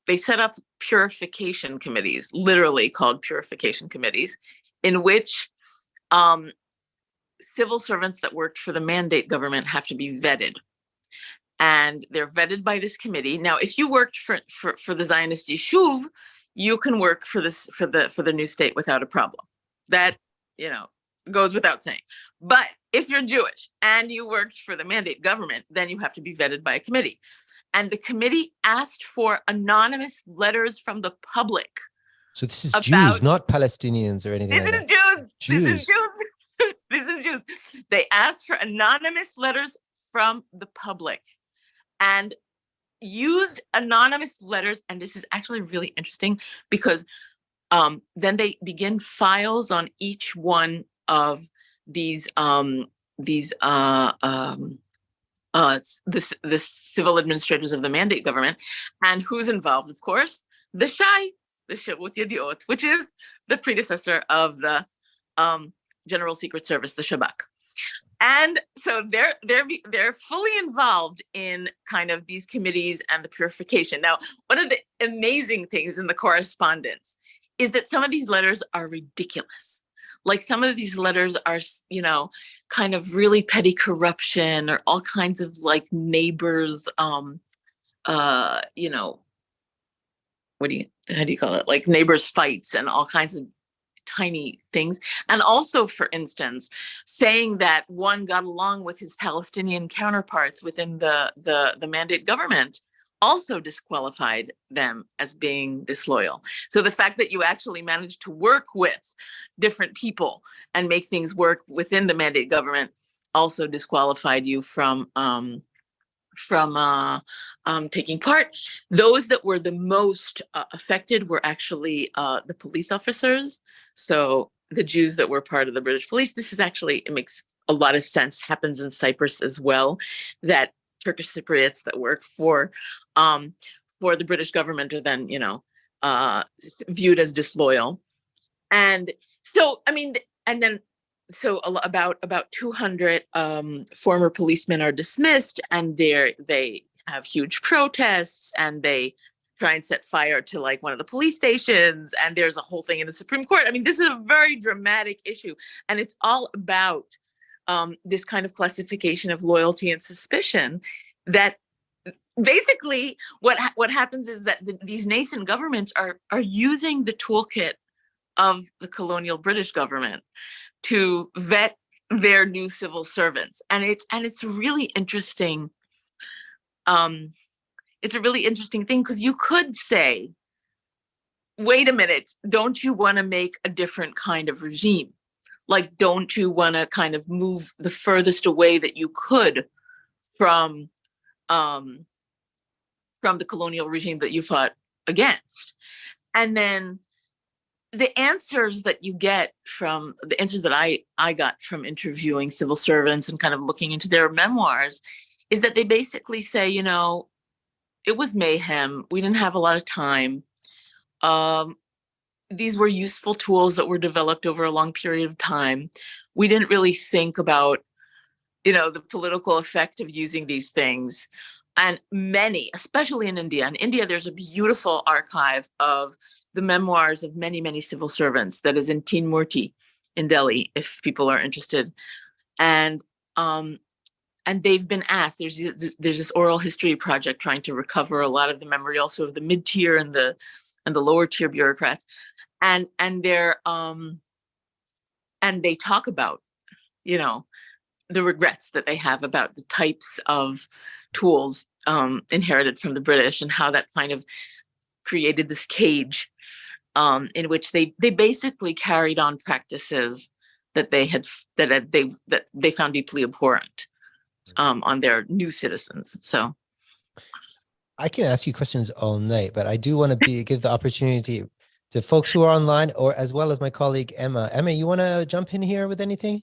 they set up purification committees, literally called purification committees, in which civil servants that worked for the mandate government have to be vetted. And they're vetted by this committee. Now, if you worked for the Zionist Yishuv, you can work for the new state without a problem. That, goes without saying. But if you're Jewish and you worked for the mandate government, then you have to be vetted by a committee. And the committee asked for anonymous letters from the public. So this is Jews, not Palestinians or anything like that. This is Jews. This is Jews. They asked for anonymous letters from the public and used anonymous letters. And this is actually really interesting because then they begin files on each one of these the civil administrators of the mandate government. And who's involved? Of course, the Shai, the Sherut Yediot, which is the predecessor of the General Secret Service, the Shabak. And so they're fully involved in kind of these committees and the purification. Now, one of the amazing things in the correspondence is that some of these letters are ridiculous. Like some of these letters are, kind of really petty corruption or all kinds of like neighbors, how do you call it? Like neighbors fights and all kinds of tiny things. And also, for instance, saying that one got along with his Palestinian counterparts within the mandate government also disqualified them as being disloyal. So the fact that you actually managed to work with different people and make things work within the mandate government also disqualified you from taking part. Those that were the most affected were actually the police officers. So the Jews that were part of the British police. This is actually, it makes a lot of sense, happens in Cyprus as well, that Turkish Cypriots that work for the British government are then, viewed as disloyal. And so, I mean, and then, so about 200 former policemen are dismissed, and they have huge protests, and they try and set fire to like one of the police stations, and there's a whole thing in the Supreme Court. I mean, this is a very dramatic issue, and it's all about this kind of classification of loyalty and suspicion. That basically what happens is that these nascent governments are using the toolkit of the colonial British government to vet their new civil servants, and it's really interesting. It's a really interesting thing, because you could say, wait a minute, don't you want to make a different kind of regime? Like, don't you want to kind of move the furthest away that you could from the colonial regime that you fought against? And then the answers that you get from the answers that I got from interviewing civil servants and kind of looking into their memoirs is that they basically say, it was mayhem. We didn't have a lot of time. These were useful tools that were developed over a long period of time. We didn't really think about, the political effect of using these things. And many, especially in India, there's a beautiful archive of the memoirs of many, many civil servants that is in Teen Murti in Delhi, if people are interested. And they've been asked, there's this oral history project trying to recover a lot of the memory also of the mid-tier and the lower tier bureaucrats. And they're and they talk about, the regrets that they have about the types of tools inherited from the British, and how that kind of created this cage in which they basically carried on practices that they found deeply abhorrent on their new citizens. So I can ask you questions all night, but I do want to give the opportunity to folks who are online, or as well as my colleague Emma. Emma, you want to jump in here with anything?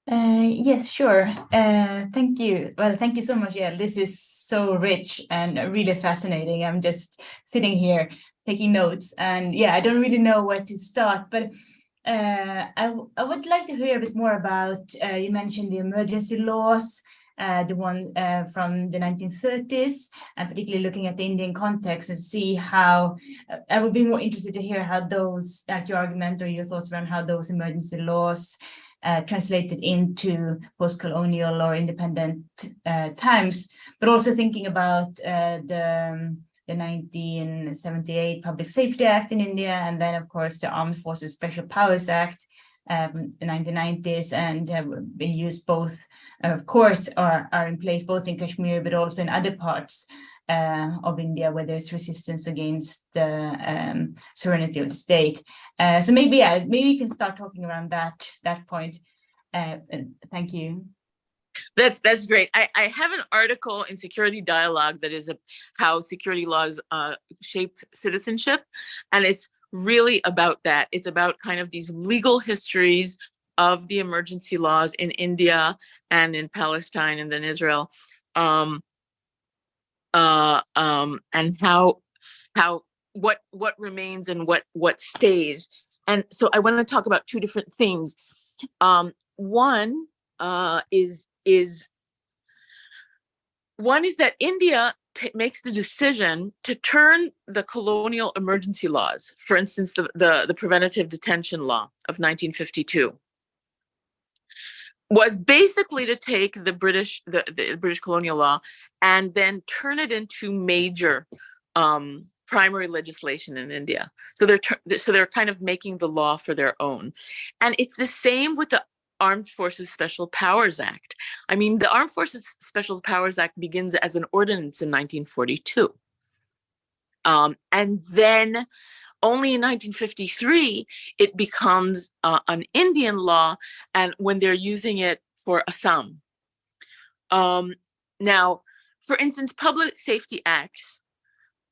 Yes, sure. Thank you. Well, thank you so much. Yeah, this is so rich and really fascinating. I'm just sitting here taking notes, and yeah, I don't really know where to start, but I would like to hear a bit more about, you mentioned the emergency laws, the one from the 1930s, and particularly looking at the Indian context, and see how, I would be more interested to hear how those, your argument or your thoughts around how those emergency laws translated into post-colonial or independent times, but also thinking about the 1978 Public Safety Act in India, and then of course the Armed Forces Special Powers Act, the 1990s, and have been used both, of course, are in place both in Kashmir but also in other parts of India where there's resistance against the sovereignty of the state. So maybe you can start talking around that point. Thank you. That's great. I have an article in Security Dialogue that is how security laws shape citizenship, and it's really about that. It's about kind of these legal histories of the emergency laws in India and in Palestine and then Israel, and how what remains and what stays. And so I want to talk about two different things. One is that India makes the decision to turn the colonial emergency laws, for instance, the preventative detention law of 1952, was basically to take the British colonial law and then turn it into major primary legislation in India. So they're kind of making the law for their own, and it's the same with the Armed Forces Special Powers Act. I mean, the Armed Forces Special Powers Act begins as an ordinance in 1942. And then only in 1953, it becomes an Indian law, and when they're using it for Assam. Now, for instance, public safety acts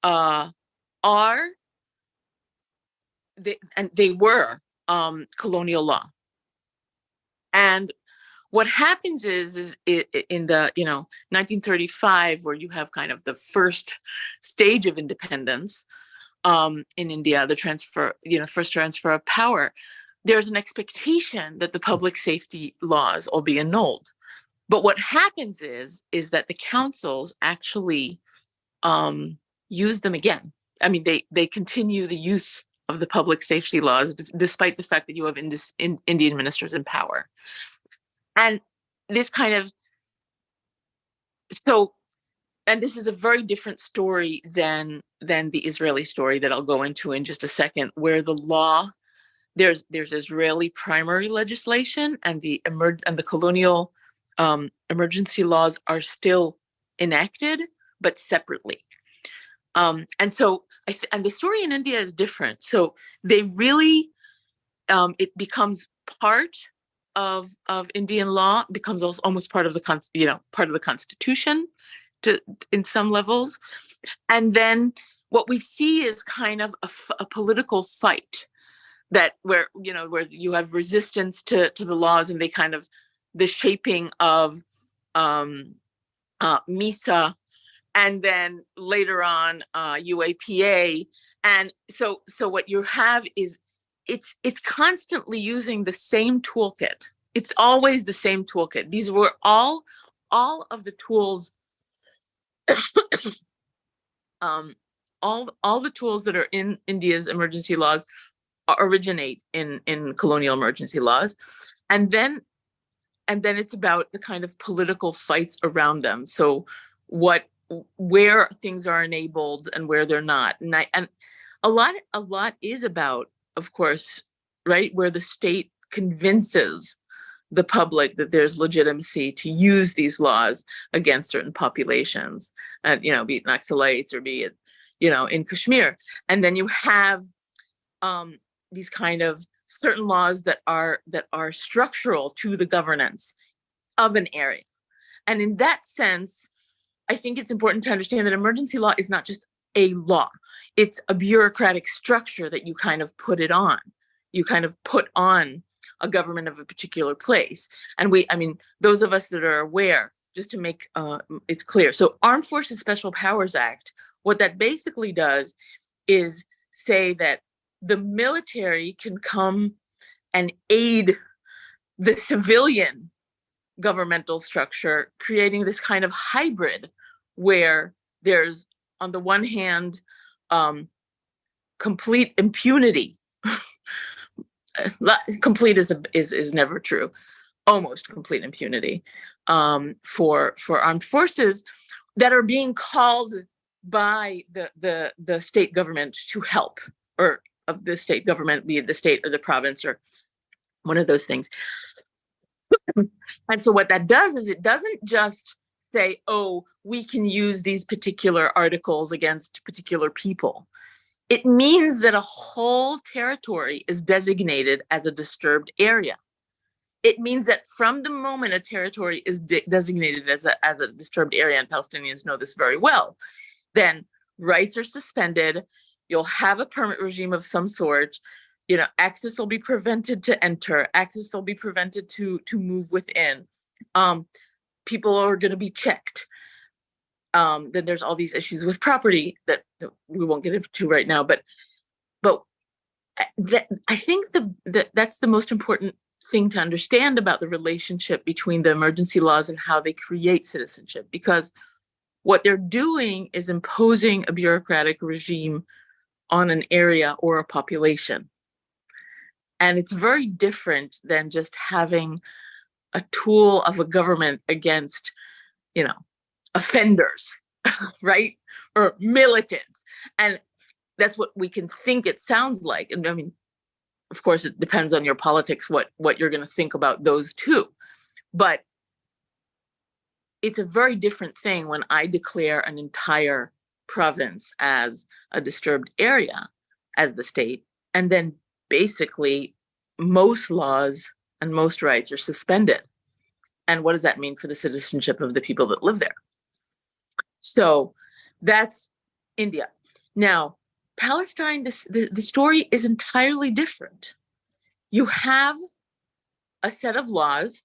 they were colonial law. And what happens is in the 1935, where you have kind of the first stage of independence in India, the first transfer of power, there's an expectation that the public safety laws will be annulled. But what happens is that the councils actually use them again. I mean, they continue the use of the public safety laws, despite the fact that you have Indian ministers in power. And this kind of, and this is a very different story than the Israeli story that I'll go into in just a second, where the law, there's Israeli primary legislation, and the colonial emergency laws are still enacted, but separately. And so, and the story in India is different. So they really, it becomes part of Indian law, becomes also almost part of the constitution, in some levels. And then what we see is kind of a political fight where you have resistance to the laws, and they kind of the shaping of MISA, and then later on UAPA. And so what you have is it's constantly using the same toolkit. It's always the same toolkit. These were all of the tools, all the tools that are in India's emergency laws originate in colonial emergency laws, and then it's about the kind of political fights around them. So where things are enabled and where they're not, and a lot is about, of course, right, where the state convinces the public that there's legitimacy to use these laws against certain populations, and be it Naxalites or be it in Kashmir. And then you have these kind of certain laws that are structural to the governance of an area. And in that sense, I think it's important to understand that emergency law is not just a law. It's a bureaucratic structure that you kind of put it on. You kind of put on a government of a particular place. And those of us that are aware, just to make it clear. So Armed Forces Special Powers Act, what that basically does is say that the military can come and aid the civilian governmental structure, creating this kind of hybrid where there's, on the one hand, complete impunity. Complete is never true. Almost complete impunity for armed forces that are being called by the state government to help, or of the state government, be it the state or the province or one of those things. And so what that does is it doesn't just say, oh, we can use these particular articles against particular people. It means that a whole territory is designated as a disturbed area. It means that from the moment a territory is designated as a disturbed area, and Palestinians know this very well, then rights are suspended. You'll have a permit regime of some sort. Access will be prevented to enter. Access will be prevented to move within. People are going to be checked. Then there's all these issues with property that we won't get into right now. But I think that's the most important thing to understand about the relationship between the emergency laws and how they create citizenship, because what they're doing is imposing a bureaucratic regime on an area or a population. And it's very different than just having a tool of a government against, offenders, right? Or militants. And that's what we can think it sounds like. And of course, it depends on your politics, what you're going to think about those two. But it's a very different thing when I declare an entire province as a disturbed area as the state, and then basically most laws and most rights are suspended. And what does that mean for the citizenship of the people that live there? So that's India. Now, Palestine, the story is entirely different. you have a set of laws,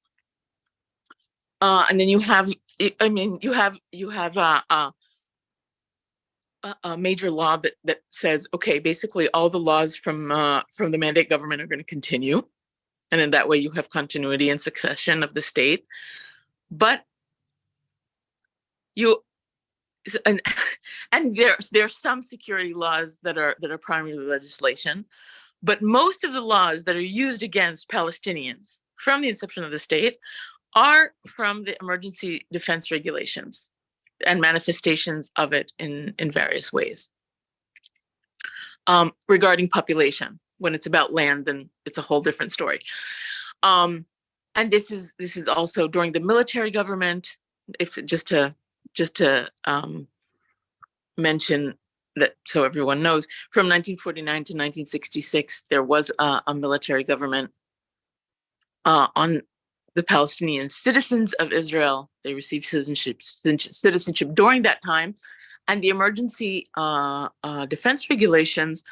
and then you have, I mean, you have a major law that says, okay, basically all the laws from the mandate government are going to continue, and in that way you have continuity and succession of the state. But you and there's some security laws that are primary legislation, but most of the laws that are used against Palestinians from the inception of the state are from the emergency defense regulations and manifestations of it in various ways. Regarding population, when it's about land, then it's a whole different story. And this is also during the military government. If just to mention that, so everyone knows, from 1949 to 1966, there was a military government on the Palestinian citizens of Israel. They received citizenship during that time, and the emergency defense regulations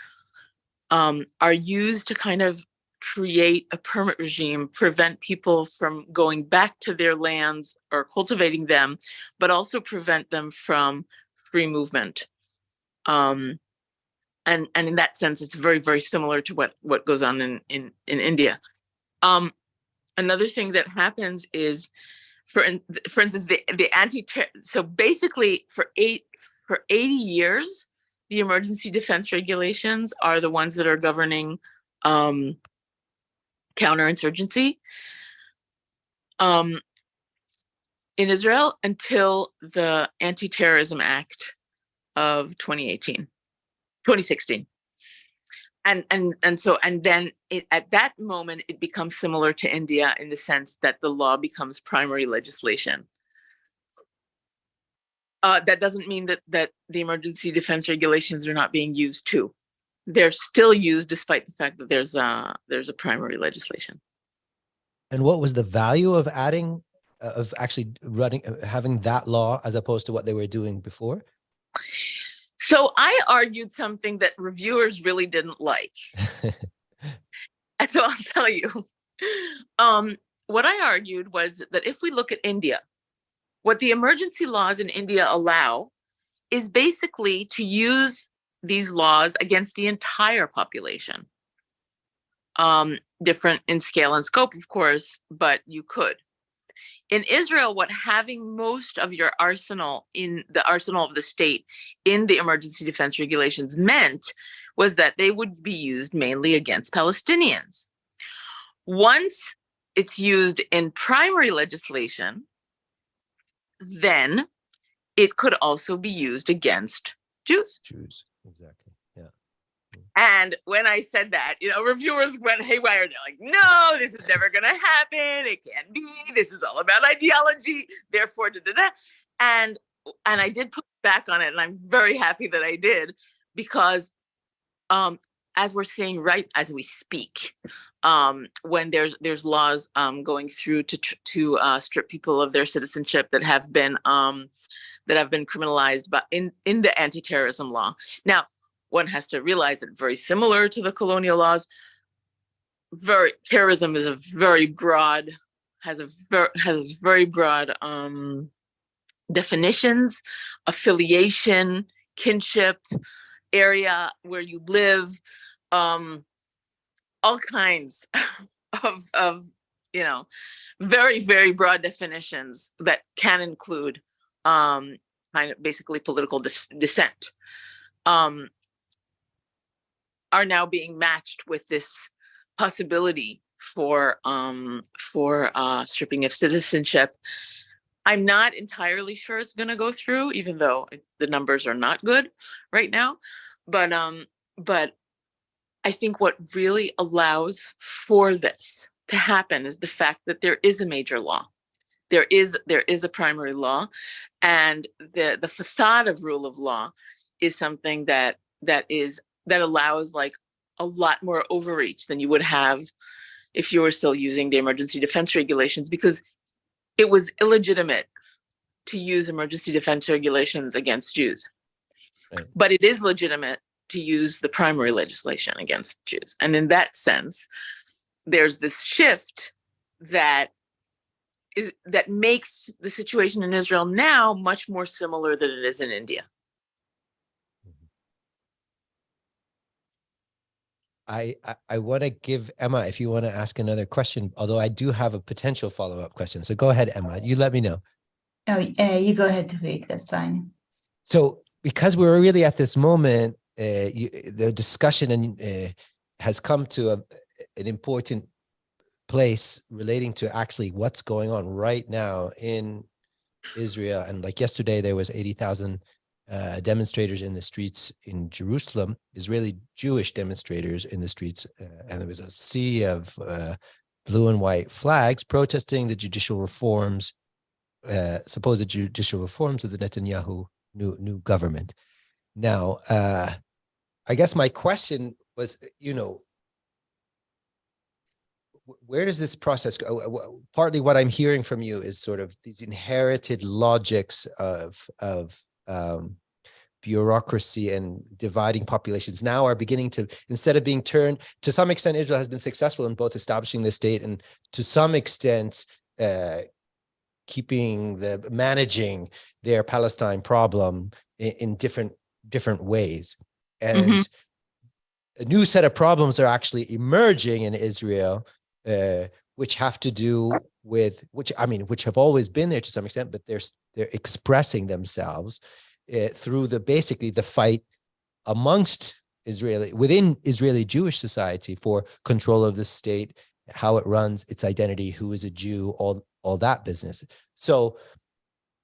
are used to kind of create a permit regime, prevent people from going back to their lands or cultivating them, but also prevent them from free movement. And in that sense, it's very, very similar to what goes on in India. Another thing that happens is, for instance, the so basically for 80 years, the emergency defense regulations are the ones that are governing counterinsurgency in Israel until the Anti-Terrorism Act of 2016. And then at that moment, it becomes similar to India in the sense that the law becomes primary legislation. That doesn't mean that the emergency defense regulations are not being used too. They're still used despite the fact that there's a primary legislation. And what was the value of adding, of actually having that law as opposed to what they were doing before? So I argued something that reviewers really didn't like. And so I'll tell you. What I argued was that if we look at India, what the emergency laws in India allow is basically to use these laws against the entire population. Different in scale and scope, of course, but you could. In Israel, what having most of your arsenal in the arsenal of the state in the emergency defense regulations meant was that they would be used mainly against Palestinians. Once it's used in primary legislation, then it could also be used against Jews. Jews, exactly. Yeah. And when I said that, reviewers went haywire. They're like, no, this is never going to happen. It can't be. This is all about ideology. Therefore, da-da-da. And I did put back on it, and I'm very happy that I did, because as we're seeing right as we speak, when there's laws going through to strip people of their citizenship that have been criminalized in the anti-terrorism law. Now, one has to realize that very similar to the colonial laws, terrorism is has very broad definitions, affiliation, kinship, area where you live, all kinds of very, very broad definitions that can include kind of basically political dissent. Are now being matched with this possibility for stripping of citizenship. I'm not entirely sure it's going to go through, even though the numbers are not good right now. But I think what really allows for this to happen is the fact that there is a major law. There is a primary law, and the facade of rule of law is something that allows like a lot more overreach than you would have if you were still using the emergency defense regulations, because it was illegitimate to use emergency defense regulations against Jews. Right. But it is legitimate to use the primary legislation against Jews. And in that sense, there's this shift that makes the situation in Israel now much more similar than it is in India. I want to give Emma, if you want to ask another question, although I do have a potential follow-up question. So go ahead, Emma, you let me know. Oh, you go ahead, Tariq, that's fine. So because we're really at this moment, the discussion has come to an important place relating to actually what's going on right now in Israel. And like yesterday, there was 80,000 demonstrators in the streets in Jerusalem, Israeli Jewish demonstrators in the streets, and there was a sea of blue and white flags protesting the judicial reforms, supposed judicial reforms of the Netanyahu new government. Now, I guess my question was, where does this process go? Partly what I'm hearing from you is sort of these inherited logics of bureaucracy and dividing populations now are beginning to, instead of being turned, to some extent, Israel has been successful in both establishing the state and to some extent managing their Palestine problem in different ways. And a new set of problems are actually emerging in Israel, which have to do with, which have always been there to some extent, but they're expressing themselves through basically the fight within Israeli Jewish society for control of the state, how it runs, its identity, who is a Jew, all that business. So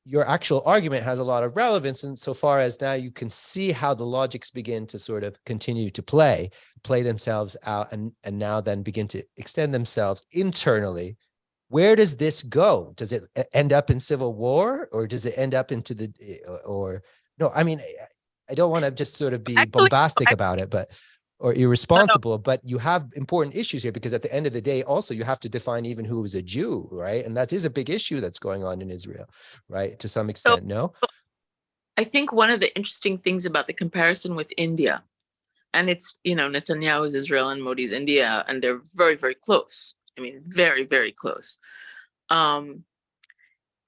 your actual argument has a lot of relevance insofar as now you can see how the logics begin to sort of continue to play themselves out and now then begin to extend themselves internally. Where does this go? Does it end up in civil war, or does it end up into no, I mean, I don't want to just sort of be bombastic about it, or irresponsible, but you have important issues here because at the end of the day, also you have to define even who is a Jew, right? And that is a big issue that's going on in Israel, right? To some extent, no? I think one of the interesting things about the comparison with India, and it's, Netanyahu is Israel and Modi's India, and they're very, very close. I mean, very, very close,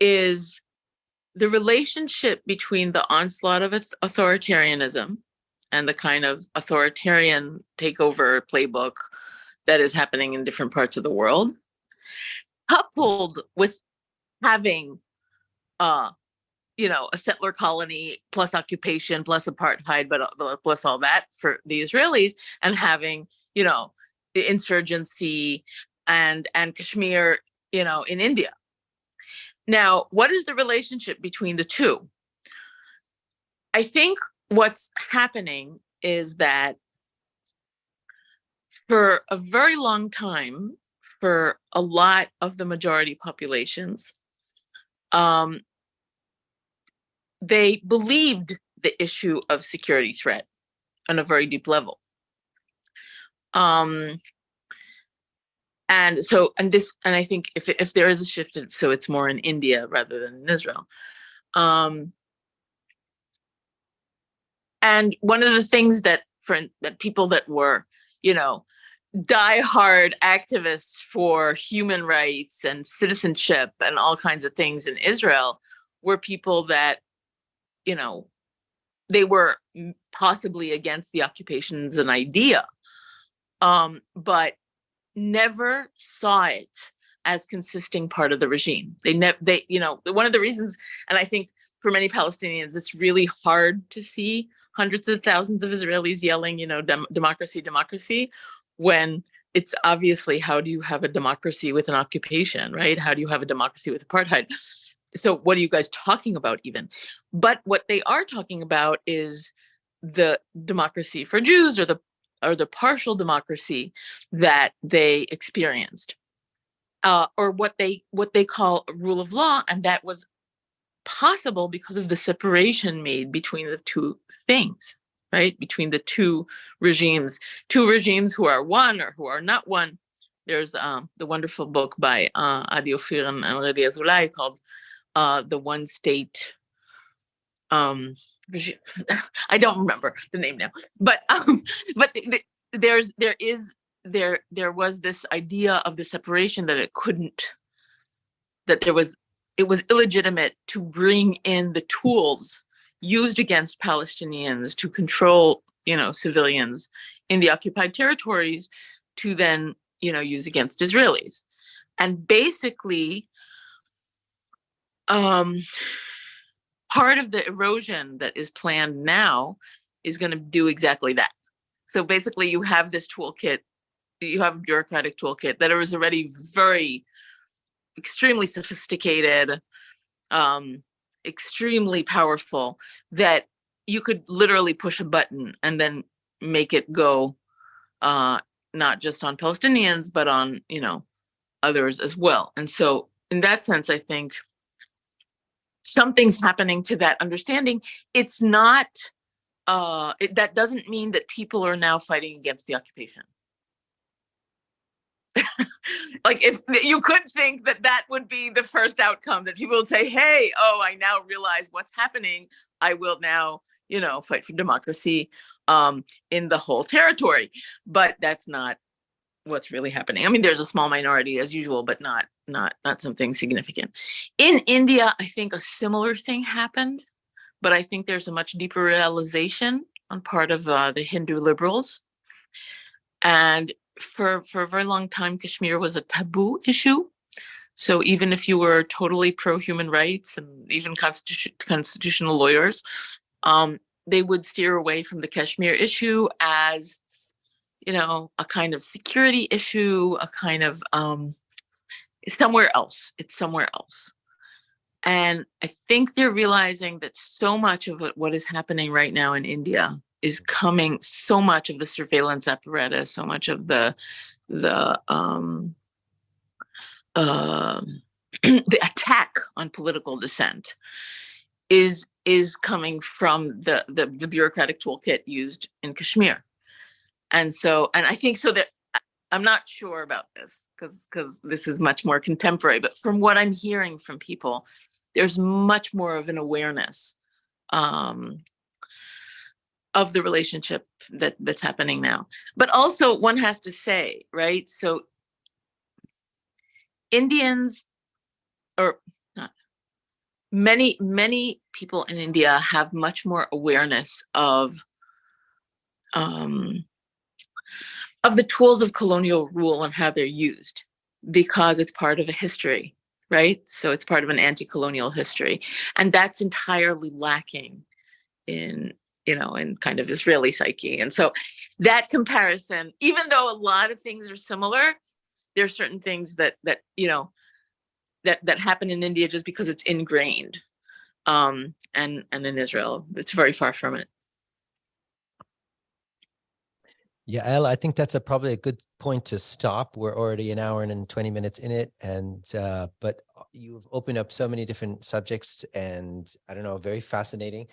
is the relationship between the onslaught of authoritarianism and the kind of authoritarian takeover playbook that is happening in different parts of the world, coupled with having, a settler colony plus occupation plus apartheid, but plus all that for the Israelis, and having, the insurgency and Kashmir, in India. Now, what is the relationship between the two? I think what's happening is that for a very long time, for a lot of the majority populations, they believed the issue of security threat on a very deep level. And I think if there is a shift, so it's more in India rather than in Israel. And one of the things that people that were, diehard activists for human rights and citizenship and all kinds of things in Israel were people that, they were possibly against the occupation as an idea, but never saw it as consisting part of the regime. One of the reasons, and I think for many Palestinians, it's really hard to see hundreds of thousands of Israelis yelling, democracy, democracy, when it's obviously, how do you have a democracy with an occupation, right? How do you have a democracy with apartheid? So what are you guys talking about even? But what they are talking about is the democracy for Jews, or the partial democracy that they experienced, or what they call a rule of law, and that was possible because of the separation made between the two things, right? Between the two regimes who are one or who are not one. There's the wonderful book by Adi Ophir and Redi Azulai called "The One State." I don't remember the name now, but there is there was this idea of the separation that it was illegitimate to bring in the tools used against Palestinians to control, civilians in the occupied territories to then, use against Israelis. And basically, part of the erosion that is planned now is going to do exactly that. So basically, you have this toolkit, you have a bureaucratic toolkit that is already very extremely sophisticated, extremely powerful, that you could literally push a button and then make it go, not just on Palestinians, but on, others as well. And so in that sense, I think something's happening to that understanding. It's not, that doesn't mean that people are now fighting against the occupation. Like, if you could think that would be the first outcome, that people would say, hey, I now realize what's happening. I will now, fight for democracy in the whole territory. But that's not what's really happening. I mean, there's a small minority as usual, but not something significant. In India, I think a similar thing happened, but I think there's a much deeper realization on part of the Hindu liberals. And for a very long time, Kashmir was a taboo issue. So even if you were totally pro-human rights, and even constitutional lawyers, they would steer away from the Kashmir issue as, a kind of security issue, a kind of it's somewhere else. And I think they're realizing that so much of what is happening right now in India is coming, so much of the surveillance apparatus, so much of the attack on political dissent is coming from the bureaucratic toolkit used in Kashmir. And I think so that I'm not sure about this because this is much more contemporary, but from what I'm hearing from people, there's much more of an awareness of the relationship that's happening now. But also, one has to say, right? So Indians, or not, many people in India have much more awareness of the tools of colonial rule and how they're used, because it's part of a history, right? So it's part of an anti-colonial history. And that's entirely lacking in kind of Israeli psyche. And so that comparison, even though a lot of things are similar, there are certain things that happen in India just because it's ingrained. And in Israel, it's very far from it. Yael, I think that's probably a good point to stop. We're already an hour and 20 minutes in it, but you've opened up so many different subjects, and I don't know, very fascinating.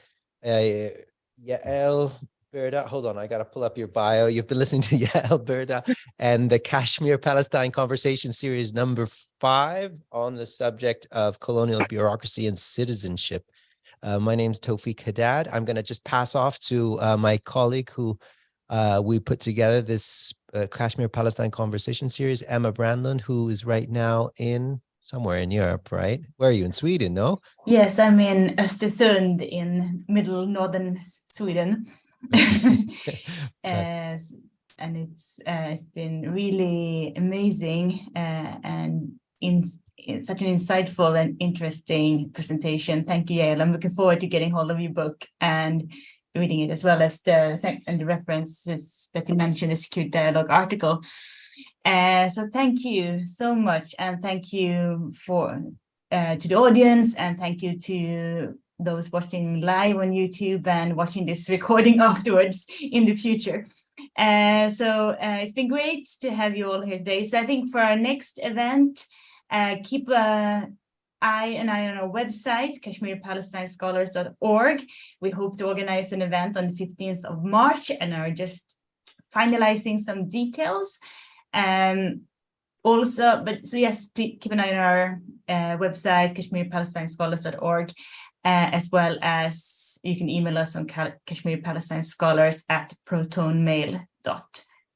Yael Berda, hold on, I got to pull up your bio. You've been listening to Yael Berda and the Kashmir-Palestine Conversation series number 5 on the subject of colonial bureaucracy and citizenship. My name's Tawfiq Haddad. I'm going to just pass off to my colleague who we put together this Kashmir-Palestine Conversation series, Emma Brandlund, who is right now somewhere in Europe, right? Where are you, in Sweden, no? Yes, I'm in Östersund in middle northern Sweden. And it's been really amazing and in such an insightful and interesting presentation. Thank you, Yael. I'm looking forward to getting hold of your book and reading it, as well as the references that you mentioned, the Secure Dialogue article. So thank you so much, and thank you to the audience, and thank you to those watching live on YouTube and watching this recording afterwards in the future. So it's been great to have you all here today. So I think for our next event, keep an eye on our website, Kashmir-Palestine-Scholars.org. We hope to organize an event on the 15th of March and are just finalizing some details. Yes, keep an eye on our website, Kashmir-Palestine-Scholars.org, as well as you can email us on Kashmir-Palestine-Scholars@protonmail.com.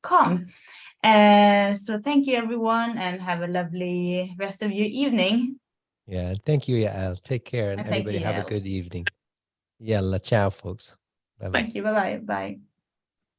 gmail.com. So thank you, everyone, and have a lovely rest of your evening. Yeah, thank you, Yael. Take care, and Thank everybody you, have a Yael. good evening. Yalla, ciao, folks. Bye-bye. Thank you. Bye-bye. Bye.